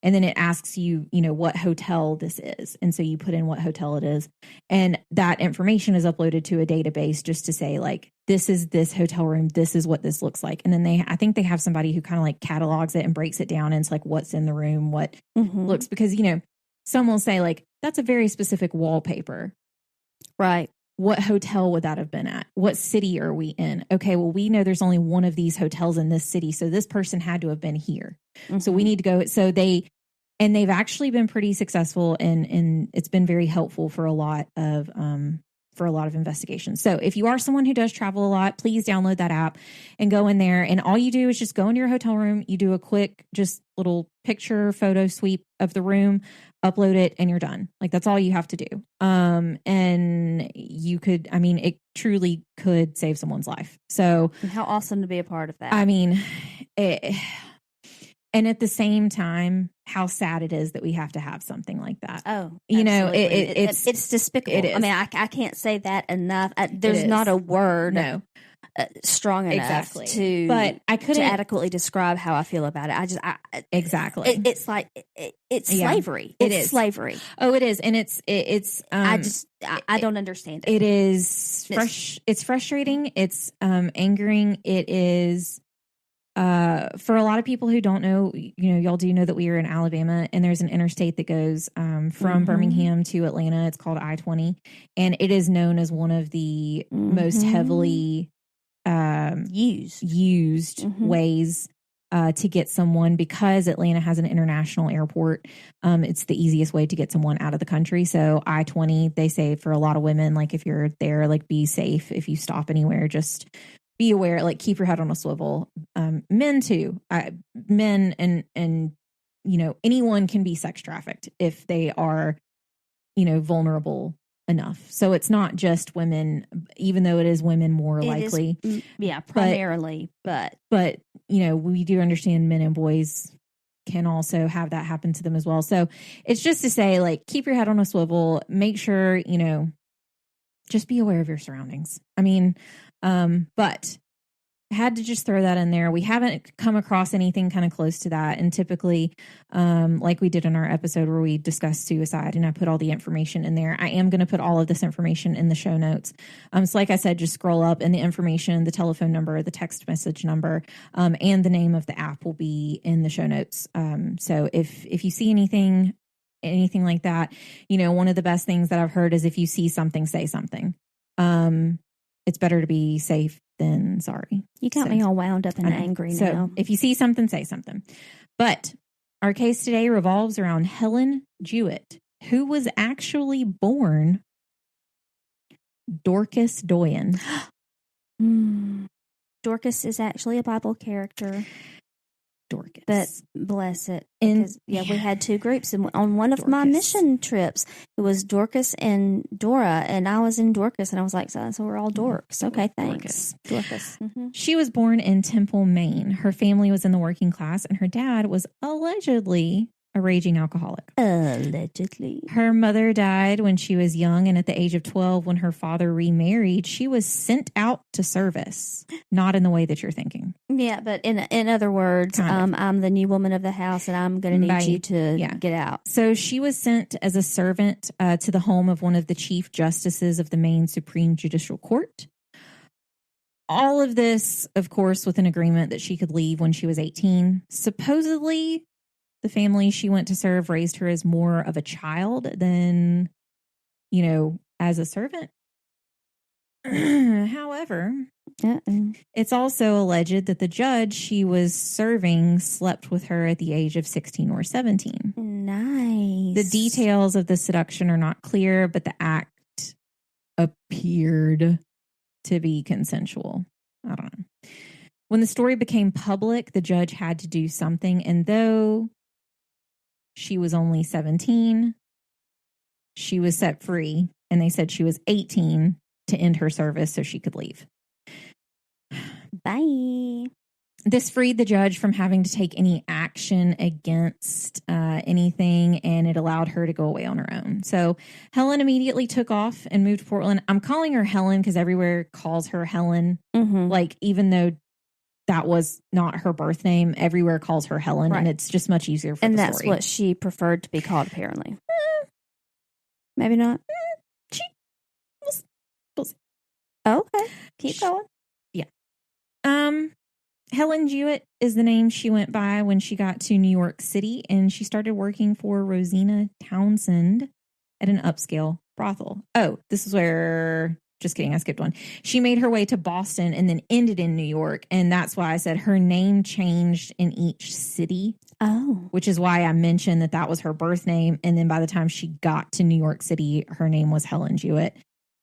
And then it asks you, what hotel this is. And so you put in what hotel it is. And that information is uploaded to a database just to say, like, this is this hotel room. This is what this looks like. And then I think they have somebody who kind of like catalogs it and breaks it down. And it's like, what's in the room, what looks, because, some will say like, that's a very specific wallpaper. Right. What hotel would that have been at? What city are we in? Okay, well, we know there's only one of these hotels in this city. So this person had to have been here. Mm-hmm. So we need to go. So they've actually been pretty successful, and it's been very helpful for a lot of investigations. So if you are someone who does travel a lot, please download that app and go in there. And all you do is just go into your hotel room. You do a quick, just little picture photo sweep of the room, upload it, and you're done. Like, that's all you have to do. And you could, it truly could save someone's life. So and how awesome to be a part of that. And at the same time, how sad it is that we have to have something like that. Oh, it's despicable. It is. I can't say that enough. There's not a word strong enough to adequately describe how I feel about it. Exactly. It's like it's slavery. It's slavery. Oh, it is, and it's. I don't understand it. It is It's frustrating. It's angering. It is. For a lot of people who don't know, y'all do know that we are in Alabama, and there's an interstate that goes from Birmingham to Atlanta. It's called I-20, and it is known as one of the most heavily used ways to get someone, because Atlanta has an international airport. It's the easiest way to get someone out of the country. So I-20, they say for a lot of women, like if you're there, like be safe. If you stop anywhere, just be aware, like keep your head on a swivel. Men too, men and anyone can be sex trafficked if they are, vulnerable enough. So it's not just women, even though it is women more likely. Primarily, but we do understand men and boys can also have that happen to them as well. So it's just to say, like, keep your head on a swivel, make sure, just be aware of your surroundings. I mean, but I had to just throw that in there. We haven't come across anything kind of close to that. And typically, like we did in our episode where we discussed suicide and I put all the information in there, I am going to put all of this information in the show notes. So like I said, just scroll up and the information, the telephone number, the text message number, and the name of the app will be in the show notes. So if you see anything like that, one of the best things that I've heard is if you see something, say something. It's better to be safe than sorry. You got me all wound up and angry now. So if you see something, say something. But our case today revolves around Helen Jewett, who was actually born Dorcas Doyen. Dorcas is actually a Bible character. Dorcas. But bless it. Because, we had two groups. And on one of my mission trips, it was Dorcas and Dora. And I was in Dorcas. And I was like, so we're all dorks. Okay, thanks. Dorcas. Mm-hmm. She was born in Temple, Maine. Her family was in the working class. And her dad was allegedly a raging alcoholic. Allegedly. Her mother died when she was young, and at the age of 12, when her father remarried, she was sent out to service. Not in the way that you're thinking. Yeah, but in other words, I'm the new woman of the house, and I'm going to need you to get out. So she was sent as a servant to the home of one of the chief justices of the Maine Supreme Judicial Court. All of this, of course, with an agreement that she could leave when she was 18. Supposedly, the family she went to serve raised her as more of a child than, as a servant. However, it's also alleged that the judge she was serving slept with her at the age of 16 or 17. Nice. The details of the seduction are not clear, but the act appeared to be consensual. I don't know. When the story became public, the judge had to do something, and though she was only 17, she was set free, and they said she was 18 to end her service so she could leave. Bye. This freed the judge from having to take any action against anything, and it allowed her to go away on her own. So Helen immediately took off and moved to Portland. I'm calling her Helen because everywhere calls her Helen. Mm-hmm. Like, even though that was not her birth name, everywhere calls her Helen, right. And it's just much easier for and the that's story. What she preferred to be called, apparently. Maybe not. We'll see. Okay, keep going. Yeah. Helen Jewett is the name she went by when she got to New York City, and she started working for Rosina Townsend at an upscale brothel. Oh, this is where... Just kidding. I skipped one. She made her way to Boston and then ended in New York. And that's why I said her name changed in each city. Oh. Which is why I mentioned that was her birth name. And then by the time she got to New York City, her name was Helen Jewett.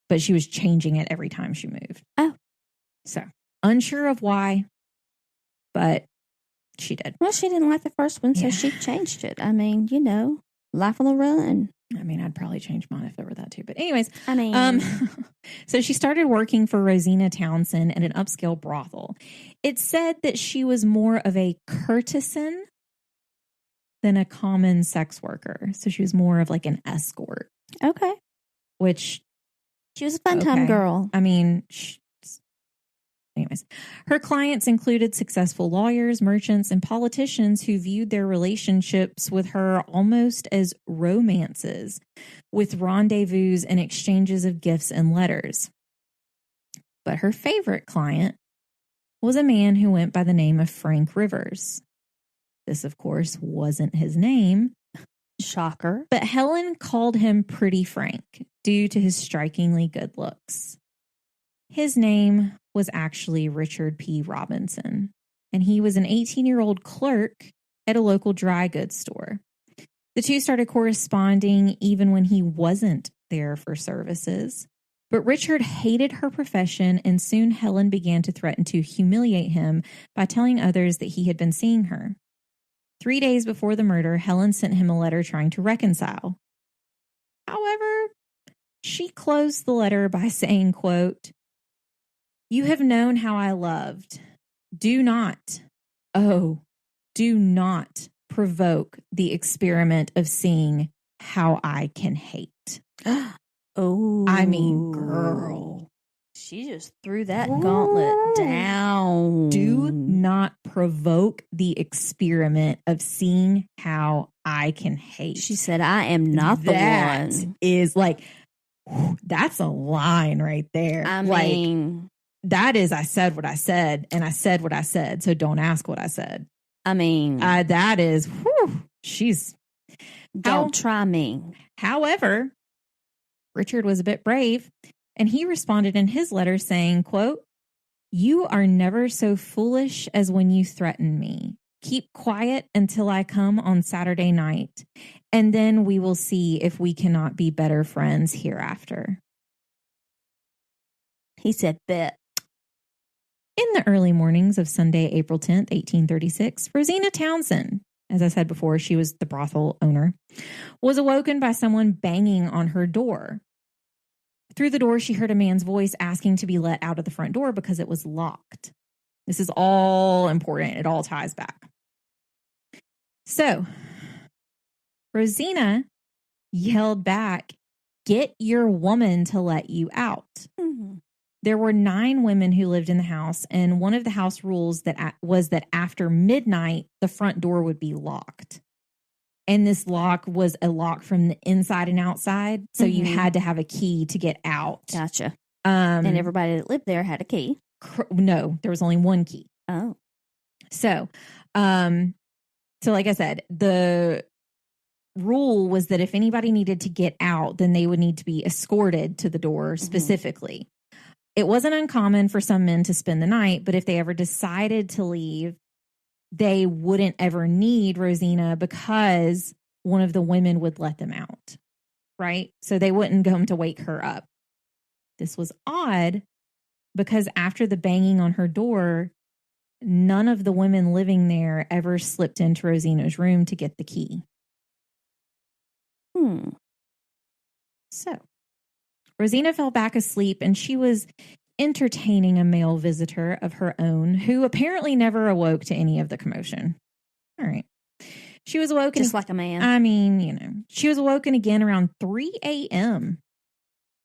But she was changing it every time she moved. Oh. So, unsure of why, but she did. Well, she didn't like the first one, so she changed it. I mean, life on the run. I mean, I'd probably change mine if it were that too. But anyways, I mean, so she started working for Rosina Townsend at an upscale brothel. It said that she was more of a courtesan than a common sex worker. So she was more of like an escort. Okay. Which she was a fun time girl. I mean, anyways, her clients included successful lawyers, merchants, and politicians who viewed their relationships with her almost as romances, with rendezvous and exchanges of gifts and letters. But her favorite client was a man who went by the name of Frank Rivers. This, of course, wasn't his name. Shocker. But Helen called him Pretty Frank due to his strikingly good looks. His name was actually Richard P. Robinson, and he was an 18-year-old clerk at a local dry goods store. The two started corresponding even when he wasn't there for services. But Richard hated her profession, and soon Helen began to threaten to humiliate him by telling others that he had been seeing her. 3 days before the murder, Helen sent him a letter trying to reconcile. However, She closed the letter by saying, quote, "You have known how I loved. Do not provoke the experiment of seeing how I can hate." Oh, I mean, girl. She just threw that gauntlet down. Do not provoke the experiment of seeing how I can hate. She said, I am not the one. That is like, that's a line right there. I like, mean, that is, I said what I said, and I said what I said, so don't ask what I said. I mean, that is, she's... Don't try me. However, Richard was a bit brave, and he responded in his letter saying, quote, "You are never so foolish as when you threaten me. Keep quiet until I come on Saturday night, and then we will see if we cannot be better friends hereafter." He said, bet. In the early mornings of Sunday, April 10th, 1836, Rosina Townsend, as I said before, she was the brothel owner, was awoken by someone banging on her door. Through the door, she heard a man's voice asking to be let out of the front door because it was locked. This is all important. It all ties back. So, Rosina yelled back, "Get your woman to let you out." Mm-hmm. There were 9 women who lived in the house, and one of the house rules was that after midnight, the front door would be locked. And this lock was a lock from the inside and outside, so you had to have a key to get out. Gotcha. And everybody that lived there had a key? No, there was only one key. Oh. So like I said, the rule was that if anybody needed to get out, then they would need to be escorted to the door specifically. It wasn't uncommon for some men to spend the night, but if they ever decided to leave, they wouldn't ever need Rosina because one of the women would let them out, right? So they wouldn't come to wake her up. This was odd because after the banging on her door, none of the women living there ever slipped into Rosina's room to get the key. So Rosina fell back asleep, and she was entertaining a male visitor of her own who apparently never awoke to any of the commotion. All right. She was awoken. Just like a man. I mean, she was awoken again around 3 a.m.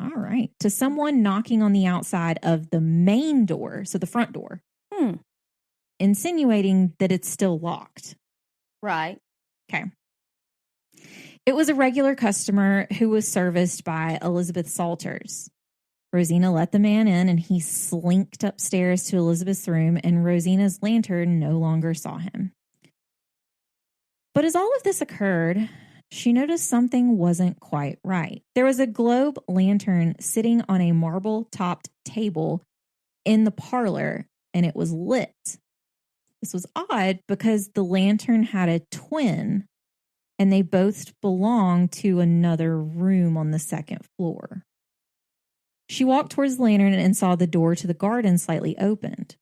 All right. To someone knocking on the outside of the main door, so the front door, insinuating that it's still locked. Right. Okay. It was a regular customer who was serviced by Elizabeth Salters. Rosina let the man in, and he slinked upstairs to Elizabeth's room, and Rosina's lantern no longer saw him. But as all of this occurred, she noticed something wasn't quite right. There was a globe lantern sitting on a marble-topped table in the parlor, and it was lit. This was odd because the lantern had a twin, and they both belonged to another room on the second floor. She walked towards the lantern and saw the door to the garden slightly opened.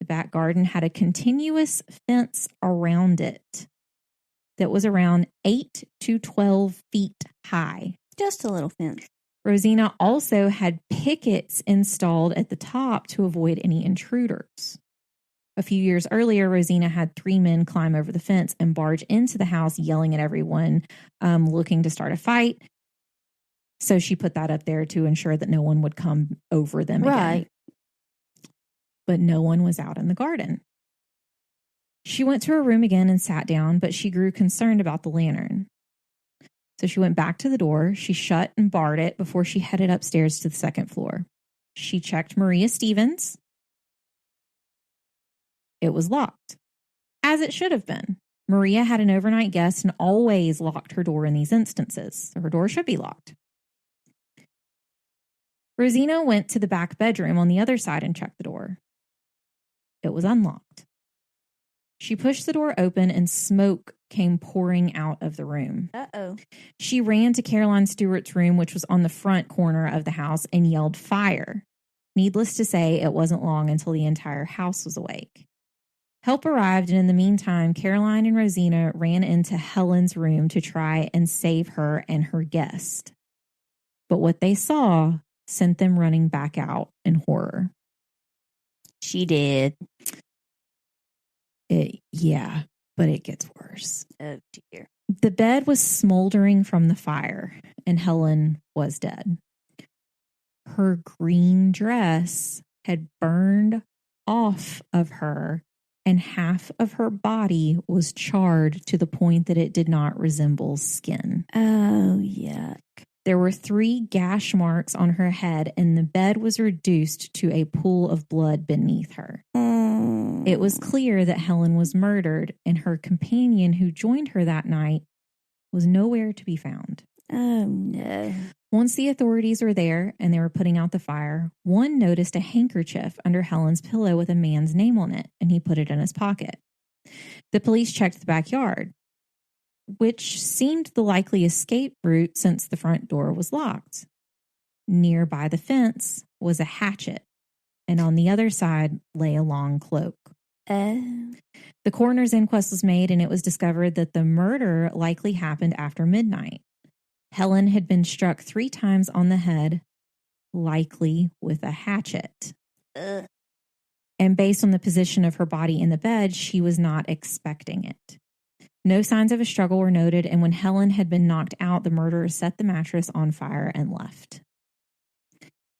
The back garden had a continuous fence around it that was around 8 to 12 feet high. Just a little fence. Rosina also had pickets installed at the top to avoid any intruders. A few years earlier, Rosina had 3 men climb over the fence and barge into the house, yelling at everyone, looking to start a fight. So she put that up there to ensure that no one would come over them again. But no one was out in the garden. She went to her room again and sat down, but she grew concerned about the lantern. So she went back to the door. She shut and barred it before she headed upstairs to the second floor. She checked Maria Stevens. It was locked, as it should have been. Maria had an overnight guest and always locked her door in these instances, so her door should be locked. Rosina went to the back bedroom on the other side and checked the door. It was unlocked. She pushed the door open and smoke came pouring out of the room. Uh-oh. She ran to Caroline Stewart's room, which was on the front corner of the house, and yelled fire. Needless to say, it wasn't long until the entire house was awake. Help arrived, and in the meantime, Caroline and Rosina ran into Helen's room to try and save her and her guest. But what they saw sent them running back out in horror. She did. Yeah, but it gets worse. Oh, dear. The bed was smoldering from the fire, and Helen was dead. Her green dress had burned off of her, and half of her body was charred to the point that it did not resemble skin. Oh, yuck. There were 3 gash marks on her head, and the bed was reduced to a pool of blood beneath her. It was clear that Helen was murdered, and her companion who joined her that night was nowhere to be found. Oh, no. Once the authorities were there and they were putting out the fire, one noticed a handkerchief under Helen's pillow with a man's name on it, and he put it in his pocket. The police checked the backyard, which seemed the likely escape route since the front door was locked. Nearby the fence was a hatchet, and on the other side lay a long cloak. The coroner's inquest was made, and it was discovered that the murder likely happened after midnight. Helen had been struck 3 times on the head, likely with a hatchet. And based on the position of her body in the bed, she was not expecting it. No signs of a struggle were noted, and when Helen had been knocked out, the murderer set the mattress on fire and left.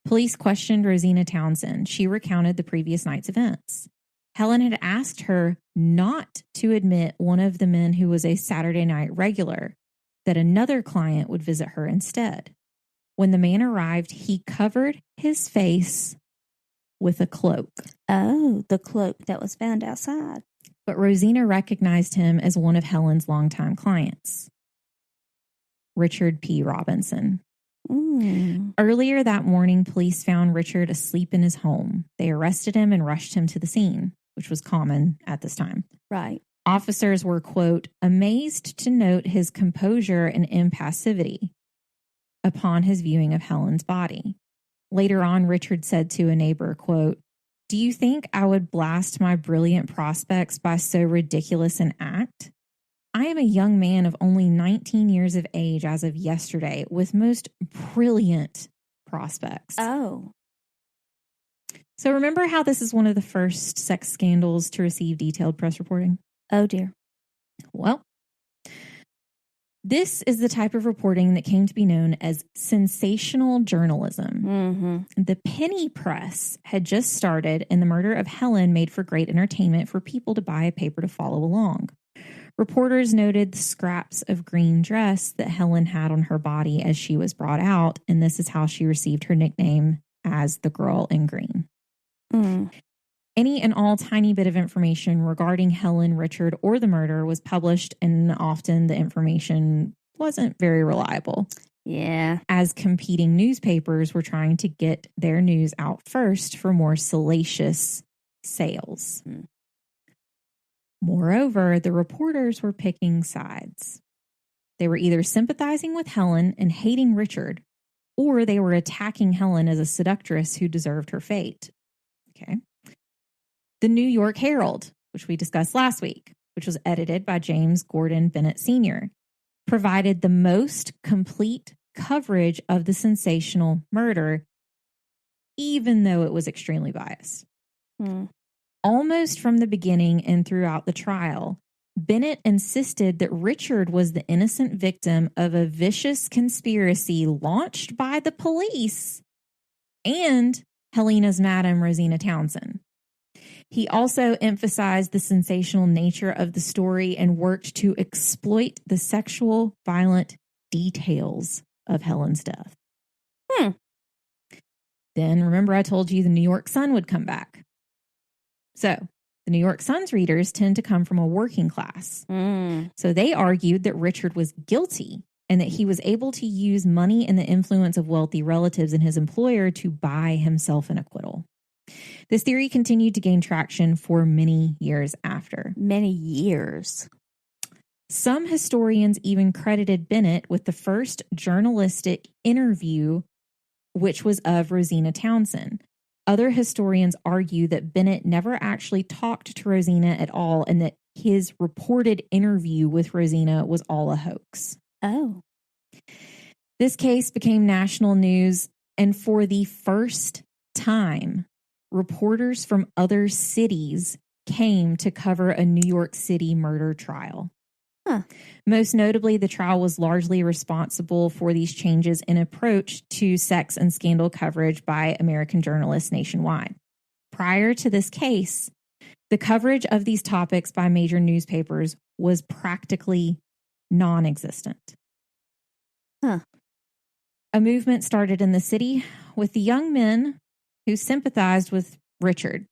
Police questioned Rosina Townsend. She recounted the previous night's events. Helen had asked her not to admit one of the men who was a Saturday night regular, that another client would visit her instead. When the man arrived, he covered his face with a cloak. Oh, the cloak that was found outside. But Rosina recognized him as one of Helen's longtime clients, Richard P. Robinson. Earlier that morning, police found Richard asleep in his home. They arrested him and rushed him to the scene, which was common at this time. Right. Officers were, quote, amazed to note his composure and impassivity upon his viewing of Helen's body. Later on, Richard said to a neighbor, quote, do you think I would blast my brilliant prospects by so ridiculous an act? I am a young man of only 19 years of age as of yesterday with most brilliant prospects. Oh. So remember how this is one of the first sex scandals to receive detailed press reporting? Oh, dear. Well, this is the type of reporting that came to be known as sensational journalism. The penny press had just started, and the murder of Helen made for great entertainment for people to buy a paper to follow along. Reporters noted the scraps of green dress that Helen had on her body as she was brought out, and this is how she received her nickname as the girl in green. Any and all tiny bit of information regarding Helen, Richard, or the murder was published, and often the information wasn't very reliable. Yeah. As competing newspapers were trying to get their news out first for more salacious sales. Moreover, the reporters were picking sides. They were either sympathizing with Helen and hating Richard, or they were attacking Helen as a seductress who deserved her fate. Okay. The New York Herald, which we discussed last week, which was edited by James Gordon Bennett Sr., provided the most complete coverage of the sensational murder, even though it was extremely biased. Almost from the beginning and throughout the trial, Bennett insisted that Richard was the innocent victim of a vicious conspiracy launched by the police and Helena's madam, Rosina Townsend. He also emphasized the sensational nature of the story and worked to exploit the sexual, violent details of Helen's death. Then remember I told you the New York Sun would come back. So the New York Sun's readers tend to come from a working class. So they argued that Richard was guilty and that he was able to use money and the influence of wealthy relatives and his employer to buy himself an acquittal. This theory continued to gain traction for many years after. Many years. Some historians even credited Bennett with the first journalistic interview, which was of Rosina Townsend. Other historians argue that Bennett never actually talked to Rosina at all and that his reported interview with Rosina was all a hoax. Oh. This case became national news, and for the first time, reporters from other cities came to cover a New York City murder trial. Huh. Most notably, the trial was largely responsible for these changes in approach to sex and scandal coverage by American journalists nationwide. Prior to this case, the coverage of these topics by major newspapers was practically non-existent. Huh. A movement started in the city with the young men who sympathized with Richard.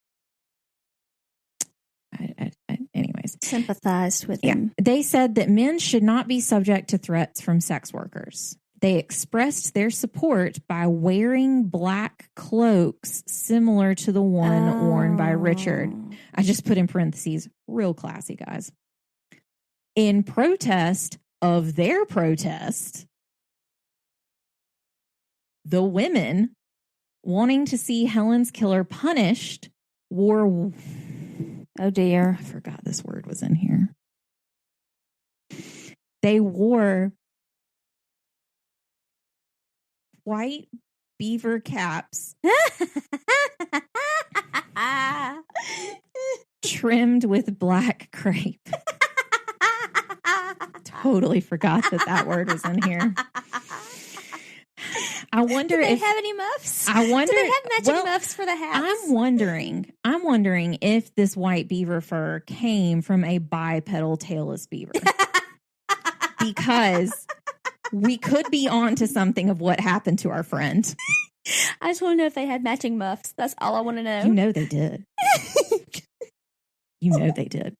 Anyways. Sympathized with him. They said that men should not be subject to threats from sex workers. They expressed their support by wearing black cloaks similar to the one worn by Richard. I just put in parentheses, real classy, guys. In protest of their protest, the women wanting to see Helen's killer punished wore... Oh, dear. I forgot this word was in here. They wore white beaver caps trimmed with black crepe. Totally forgot that word was in here. I wonder if if they have any muffs. I wonder. Do they have matching muffs for the hats? I'm wondering if this white beaver fur came from a bipedal tailless beaver, because we could be on to something of what happened to our friend. I just want to know if they had matching muffs. That's all I want to know. You know they did. You know they did.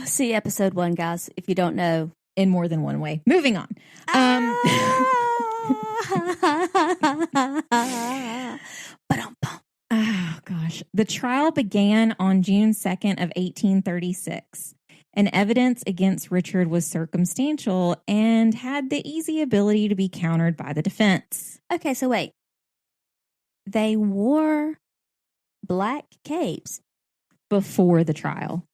See episode 1, guys, if you don't know. In more than one way. Moving on. Oh, gosh. The trial began on June 2nd of 1836, and evidence against Richard was circumstantial and had the easy ability to be countered by the defense. Okay, so wait. They wore black capes before the trial.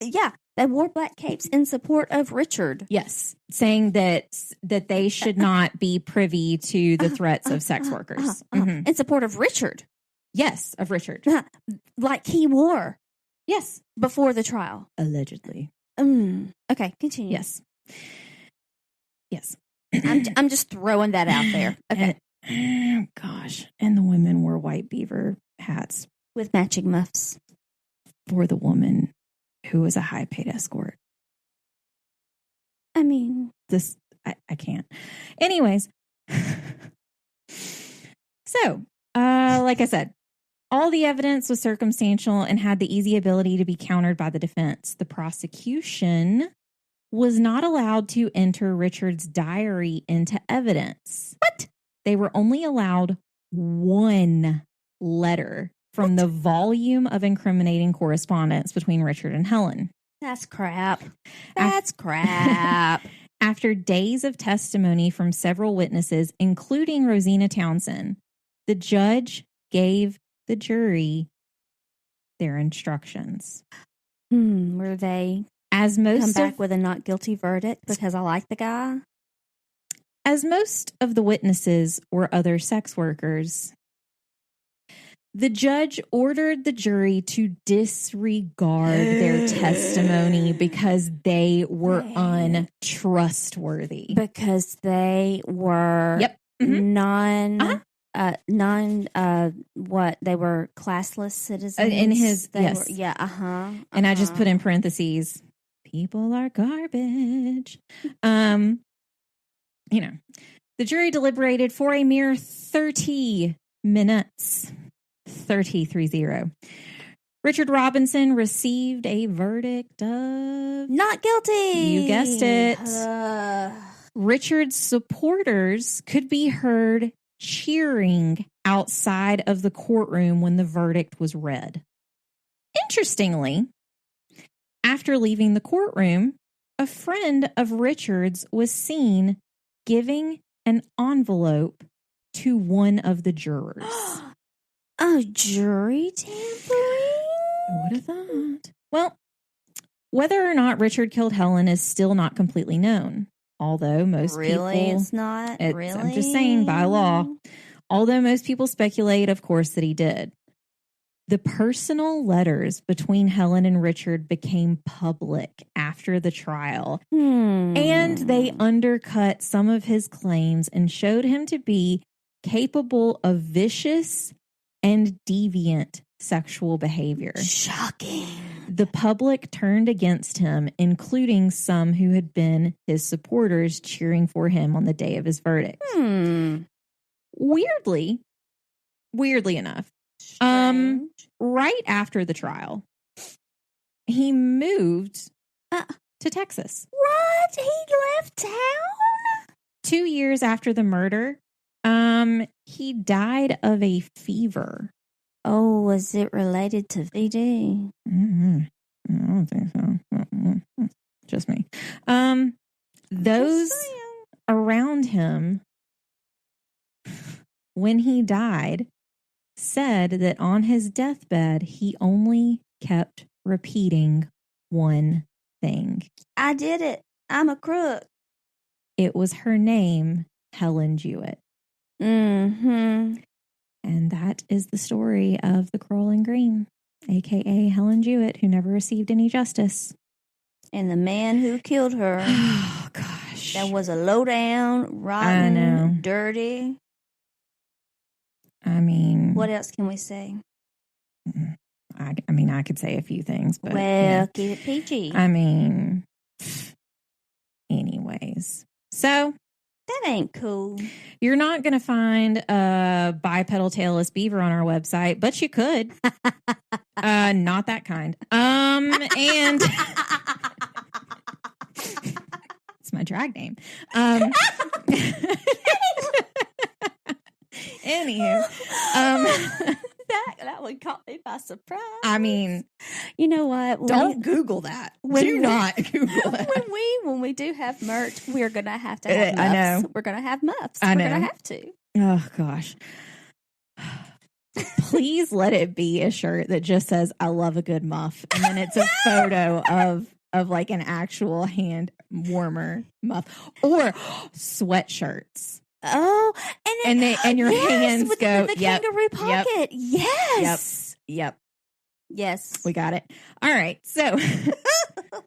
Yeah, they wore black capes in support of Richard. Yes, saying that they should not be privy to the threats of sex workers. In support of Richard. Yes, of Richard. Like he wore. Yes. Before the trial. Allegedly. Okay, continue. Yes. Yes. I'm just throwing that out there. Okay. Gosh. And the women wore white beaver hats. With matching muffs. For the woman who was a high-paid escort. I mean... I can't. Anyways. So, like I said, all the evidence was circumstantial and had the easy ability to be countered by the defense. The prosecution was not allowed to enter Richard's diary into evidence. What? They were only allowed one letter from the volume of incriminating correspondence between Richard and Helen. That's crap. That's crap. After days of testimony from several witnesses, including Rosina Townsend, the judge gave the jury their instructions. Were they come back with a not guilty verdict because I like the guy? As most of the witnesses were other sex workers, the judge ordered the jury to disregard their testimony because they were untrustworthy. Because they were they were classless citizens. In his, yes. And I just put in parentheses, people are garbage. The jury deliberated for a mere 30 minutes. 30. Richard Robinson received a verdict of not guilty. You guessed it. Richard's supporters could be heard cheering outside of the courtroom when the verdict was read. Interestingly, after leaving the courtroom, a friend of Richard's was seen giving an envelope to one of the jurors. A jury tampering? What is that? Well, Whether or not Richard killed Helen is still not completely known. Although most people... It's not? Really? I'm just saying, by law. Although most people speculate, of course, that he did. The personal letters between Helen and Richard became public after the trial. And they undercut some of his claims and showed him to be capable of vicious and deviant sexual behavior. Shocking. The public turned against him, including some who had been his supporters cheering for him on the day of his verdict. Weirdly enough, right after the trial, he moved to Texas. What? He left town? 2 years after the murder, he died of a fever. Oh, was it related to VD? I don't think so. Just me. Those around him, when he died, said that on his deathbed, he only kept repeating one thing. I did it. I'm a crook. It was her name, Helen Jewett. And that is the story of the Crowell and Green, a.k.a. Helen Jewett, who never received any justice. And the man who killed her. Oh, gosh. That was a low-down, rotten, dirty. I mean... What else can we say? I could say a few things, but... Well, keep it peachy. I mean... Anyways. So... That ain't cool. You're not going to find a bipedal tailless beaver on our website, but you could. Not that kind. And it's my drag name. Anywho, that one caught me by surprise. I mean, you know what? Don't Google that. Do not Google that. When we do have merch, we're gonna have to have muffs. I know. We're gonna have muffs. I know. We're gonna have to. Oh gosh. Please let it be a shirt that just says "I love a good muff," and then it's a photo of like an actual hand warmer muff or sweatshirts. Oh, and your hands with go the kangaroo pocket. Yes. Yep. Yes. We got it. All right. So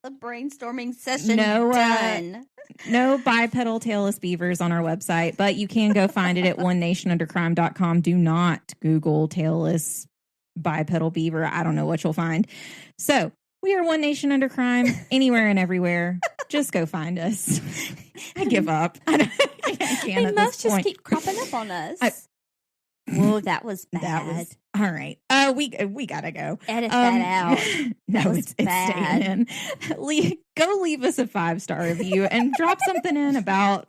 a brainstorming session done. No bipedal tailless beavers on our website, but you can go find it at onenationundercrime.com. Do not Google tailless bipedal beaver. I don't know what you'll find. So we are One Nation Under Crime anywhere and everywhere. Just go find us. I give up. I can't they must just keep cropping up on us. Whoa, that was bad. That was all right. We gotta go. Edit that out. No, it's staying in. Go leave us a 5-star review and drop something in about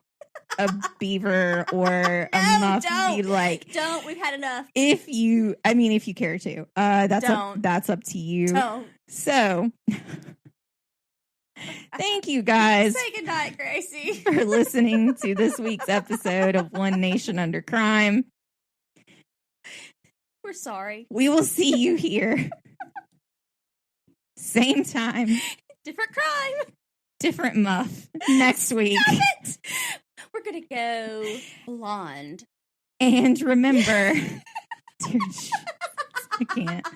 a beaver or a muff you'd like. Don't. We've had enough. If you care to. That's up to you. Don't. So thank you guys. Say goodnight, Gracie. For listening to this week's episode of One Nation Under Crime. We're sorry. We will see you here. Same time. Different crime. Different muff. Next week. Stop it. We're going to go blonde. And remember. Dude, I can't.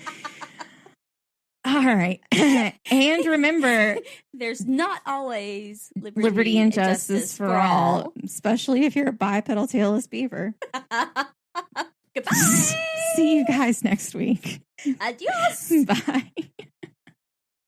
All right. And remember. There's not always liberty and justice for all. Especially if you're a bipedal tailless beaver. Goodbye. See you guys next week. Adios. Bye.